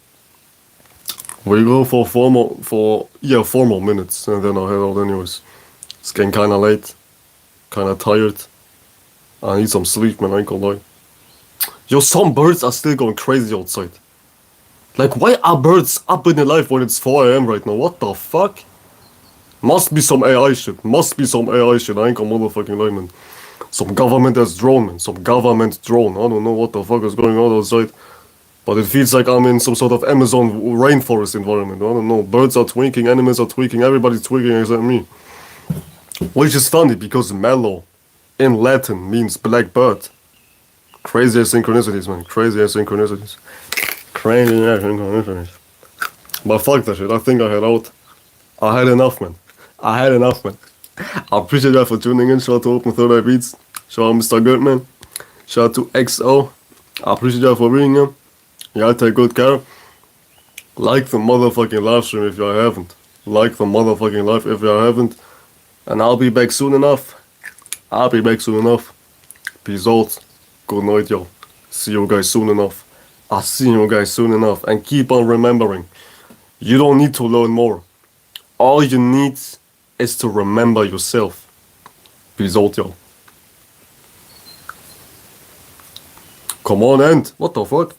Speaker 1: We go for 4 more minutes, and then I'll head out anyways. It's getting kinda late. Kinda tired. I need some sleep, man, I ain't gonna lie. Yo, some birds are still going crazy outside. Like, why are birds up in the life when it's 4 a.m. right now? What the fuck? Must be some AI shit. Must be some AI shit. I ain't gonna motherfucking lie, man. Some government has drone, man. Some government drone. I don't know what the fuck is going on outside. But it feels like I'm in some sort of Amazon rainforest environment. I don't know. Birds are tweaking, animals are tweaking, everybody's tweaking except me. Which is funny because mellow in Latin means black bird. Crazy ass synchronicities, man. Crazy ass synchronicities. Crazy ass synchronicities. But fuck that shit. I think I had out. I had enough, man. I had enough, man. I appreciate you for tuning in. Shout out to Open Third Eye Beats. Shout out Mr. Goodman. Shout out to XO. I appreciate you for being here. Y'all take good care. Like the motherfucking live stream if y'all haven't. Like the motherfucking live if y'all haven't. And I'll be back soon enough. I'll be back soon enough. Peace out. Good night, y'all. See you guys soon enough. I'll see you guys soon enough. And keep on remembering. You don't need to learn more. All you need is to remember yourself. Peace out, y'all. Come on, end. What the fuck?